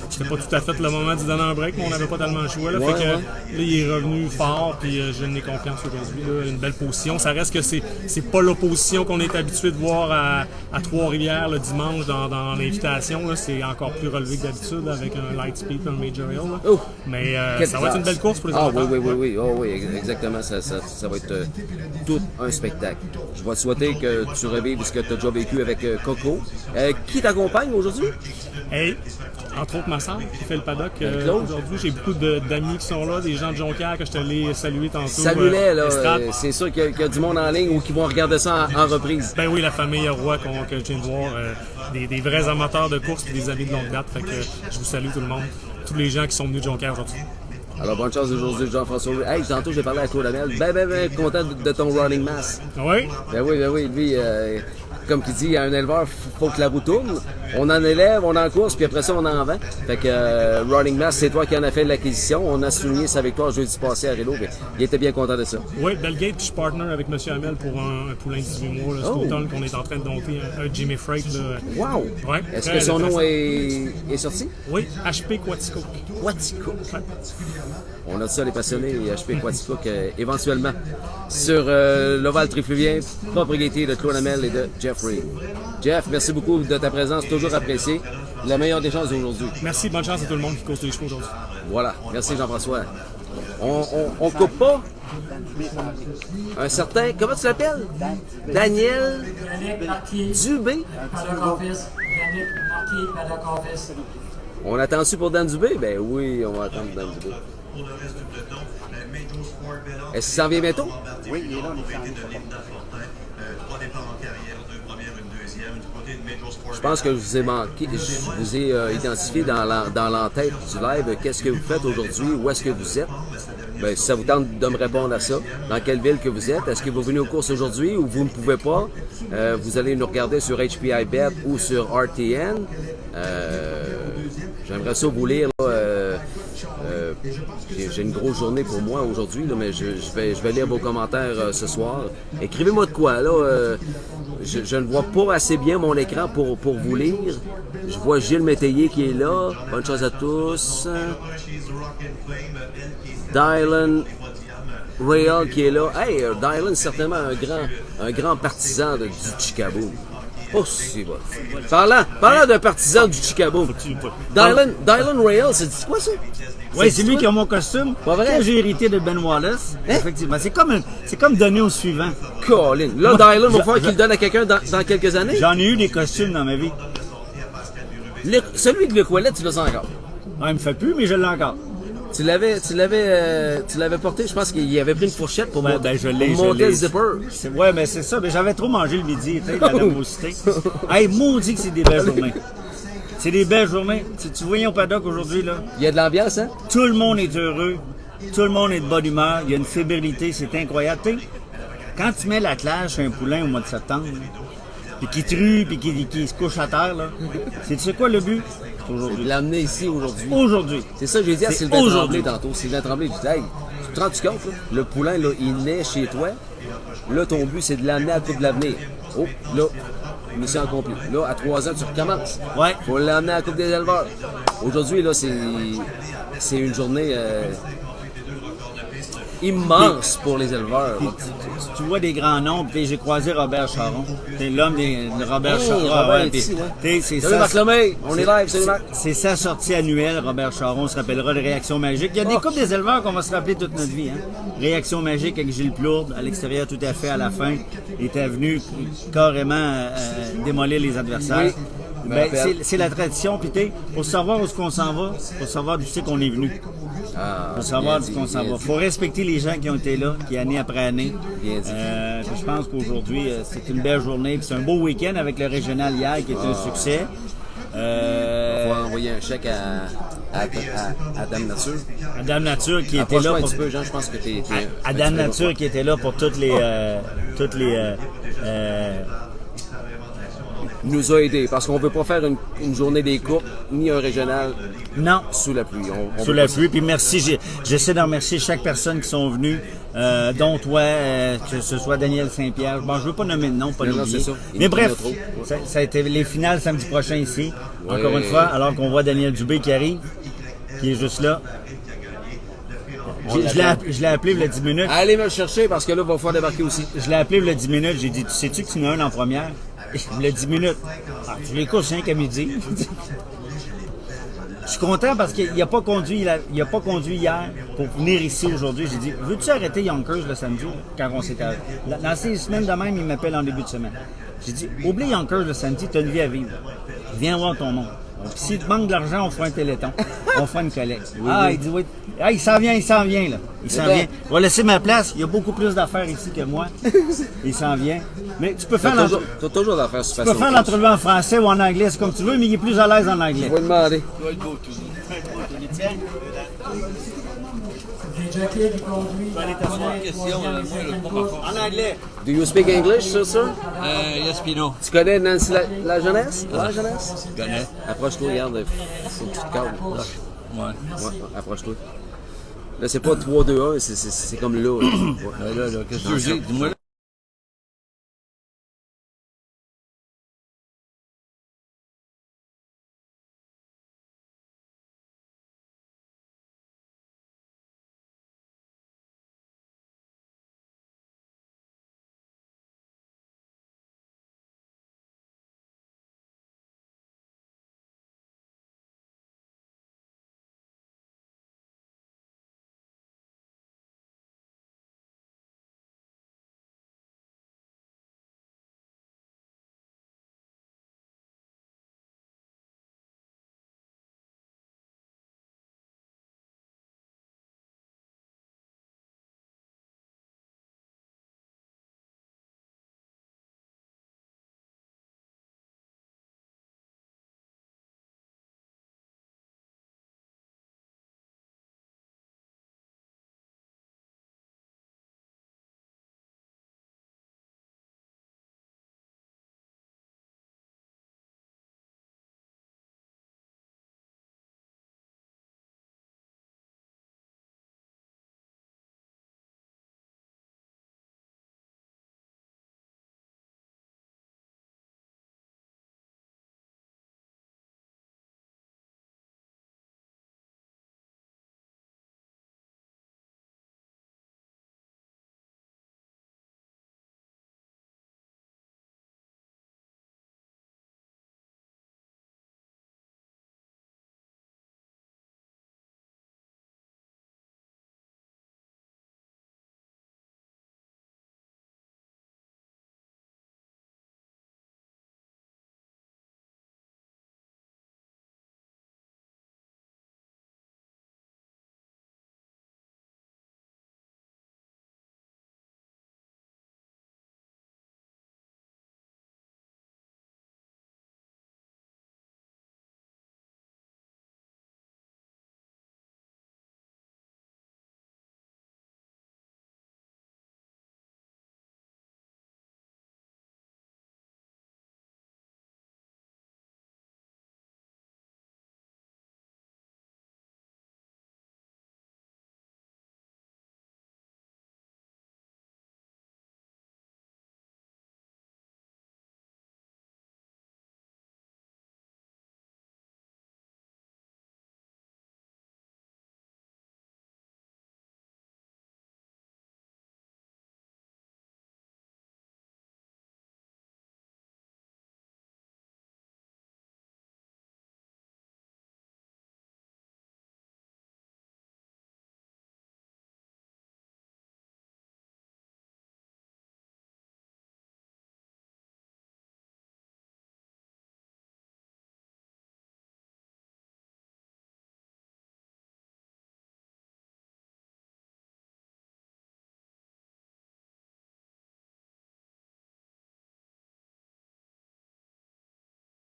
C'était pas tout à fait le moment de donner un break, mais on n'avait pas tellement le choix. Là, fait que, là, il est revenu fort, puis je n'ai confiance aujourd'hui. Une belle position. Ça reste que c'est pas l'opposition qu'on est habitué de voir à Trois-Rivières le dimanche dans l'invitation. C'est encore plus relevé que d'habitude avec un light speed, un major hill. Oh, mais ça va être une belle course pour les amateurs. Oui, exactement. Ça va être tout un spectacle. Je vais te souhaiter que tu revives ce que tu as déjà vécu avec Coco. Qui t'accompagne aujourd'hui? Hey, entre autres ma soeur qui fait le paddock aujourd'hui. J'ai beaucoup d'amis qui sont là, des gens de Jonquière que je te l'ai salué tantôt. Salut-les, là. C'est sûr qu'il y a du monde en ligne ou qui vont regarder ça en reprise. Ben oui, la famille Roy que je viens de voir, des vrais amateurs de course et des amis de longue date. Fait que je vous salue tout le monde, tous les gens qui sont venus de Jonquière aujourd'hui. Alors, bonne chance aujourd'hui, Jean-François. Hey, tantôt, j'ai parlé à Claude Amel. Ben content de ton running mass. Oui? Ben oui. Lui, comme il dit, un éleveur, faut que la roue tourne. On en élève, on en course, puis après ça, on en vend. Fait que running mass, c'est toi qui en as fait l'acquisition. On a souligné sa victoire jeudi passé à Rélo. Il était bien content de ça. Oui, Belgate, puis je partner avec M. Hamel pour un poulain de 18 mois, cet automne, qu'on est en train de dompter, un Jimmy Freight. Là. Wow! Ouais, est-ce que son nom est sorti? Oui, HP Quaticook. Quaticook. Ouais. On a ça, les passionnés, HP Quaticook, éventuellement, sur l'Oval Trifluvien, propriété de Claude Hamel et de Jeff Reed. Jeff, merci beaucoup de ta présence, toujours appréciée. La meilleure des chances aujourd'hui. Merci, bonne chance à tout le monde qui course les chevaux aujourd'hui. Voilà, merci Jean-François. On coupe pas. Un certain, comment tu l'appelles? Daniel Dubé. On attend-tu pour Dan Dubé? Ben oui, on va attendre Dan Dubé. Est-ce qu'il s'en vient bientôt? Oui, il est là, Je pense que je vous ai manqué, je vous ai identifié dans l'entête du live. Qu'est-ce que vous faites aujourd'hui? Où est-ce que vous êtes? Ben, si ça vous tente de me répondre à ça, dans quelle ville que vous êtes? Est-ce que vous venez aux courses aujourd'hui ou vous ne pouvez pas? Vous allez nous regarder sur HPI Bet ou sur RTN. J'aimerais ça vous lire. J'ai une grosse journée pour moi aujourd'hui, mais je vais lire vos commentaires ce soir. Écrivez-moi de quoi, là. Je ne vois pas assez bien mon écran pour vous lire. Je vois Gilles Métayer qui est là. Bonne chance à tous. Dylan Real qui est là. Hey, Dylan, certainement un grand partisan du Chicago. Oh, c'est bon. Parlant d'un partisan du Chicago. Dylan Real, c'est quoi ça? Oui, c'est lui qui a mon costume. Pas vrai? Que j'ai hérité de Ben Wallace. Hein? Effectivement. C'est comme donner au suivant. Colin. Là, Dylan va falloir qu'il le donne à quelqu'un dans quelques années. J'en ai eu des costumes dans ma vie. Celui de Luc Ouellet, tu l'as encore? Ouais, il me fait plus, mais je l'ai encore. Tu l'avais porté, je pense qu'il avait pris une fourchette pour monter le zipper. Ouais, mais c'est ça. Mais j'avais trop mangé le midi, tu sais, la nervosité. Hey, maudit que c'est des belles journées. C'est des belles journées. Tu voyais au paddock aujourd'hui, là. Il y a de l'ambiance, hein? Tout le monde est heureux. Tout le monde est de bonne humeur. Il y a une fébrilité, c'est incroyable. T'sais, quand tu mets l'attelage sur un poulain au mois de septembre, puis qui true, puis qui se couche à terre, là, c'est quoi le but? C'est de l'amener ici aujourd'hui. Aujourd'hui. C'est ça que j'ai dit à Sylvain Tremblay tantôt. Sylvain Tremblay, je dis, hey, tu te rends compte, là? Le poulain, là, il naît chez toi. Là, ton but, c'est de l'amener à la Coupe de l'Avenir. Oh, là, mission accomplie. Là, à 3 ans, tu recommences. Ouais. Faut l'amener à la Coupe des éleveurs. Aujourd'hui, là, c'est une journée immense pour les éleveurs. Tu vois des grands noms, puis j'ai croisé Robert Charron. T'es l'homme de Robert Charron. Robert ici, ouais. Salut Marc Lemay, on est live, salut Marc. C'est sa sortie annuelle, Robert Charron, on se rappellera de Réaction Magique. Il y a des couples des éleveurs qu'on va se rappeler toute notre vie. Hein? Réaction Magique avec Gilles Plourde, à l'extérieur tout à fait à la fin. Il était venu carrément démolir les adversaires. Oui. Ben, c'est la tradition, puis pour savoir où est-ce qu'on s'en va, pour savoir d'où c'est qu'on est venu. Pour savoir d'où on s'en va. Il faut respecter les gens qui ont été là, qui année après année. Je pense qu'aujourd'hui, c'est une belle journée. C'est un beau week-end avec le régional hier qui était un succès. On va envoyer un chèque à Dame Nature. À Dame Nature qui était là pour... Jean, je pense que t'es à Dame Nature qui était là pour toutes les nous a aidés parce qu'on ne peut pas faire une journée des coupes ni un régional sous la pluie. Sous la pluie. Puis merci, j'essaie de remercier chaque personne qui sont venues, dont toi, que ce soit Daniel Saint-Pierre. Bon, je ne veux pas nommer de nom, pas l'oublier. Mais bref, ça a été les finales samedi prochain ici. Ouais. Encore une fois, alors qu'on voit Daniel Dubé qui arrive, qui est juste là. Je l'ai appelé il y a 10 minutes. Allez me le chercher parce que là, il va falloir débarquer aussi. Je l'ai appelé il y a 10 minutes. J'ai dit, tu sais-tu que tu en as un en première? Il a 10 minutes. Ah, tu les courses rien qu'à midi. Je suis content parce qu'il n'a pas conduit hier pour venir ici aujourd'hui. J'ai dit, veux-tu arrêter Yonkers le samedi quand on s'était... Dans ces semaines de même, il m'appelle en début de semaine. J'ai dit, oublie Yonkers le samedi, tu as une vie à vivre. Viens voir ton monde. S'il te manque de l'argent, on fera un téléthon. On fera une collecte. Il dit oui. Ah, il s'en vient là. Il s'en vient. On va laisser ma place. Il y a beaucoup plus d'affaires ici que moi. Il s'en vient. Mais tu peux faire toujours d'affaires tu peux faire l'entrevue en français ou en anglais, c'est comme tu veux, mais il est plus à l'aise en anglais. Je vais demander. En anglais. Do you speak English, sir? Yes, Pino. Tu connais Nancy la jeunesse? La jeunesse? Je connais. Approche-toi, regarde. Faut que tu te calmes. Ouais. Approche-toi. Là, c'est pas 3-2-1, c'est comme là. Là, qu'est-ce que tu veux dire? Dis-moi.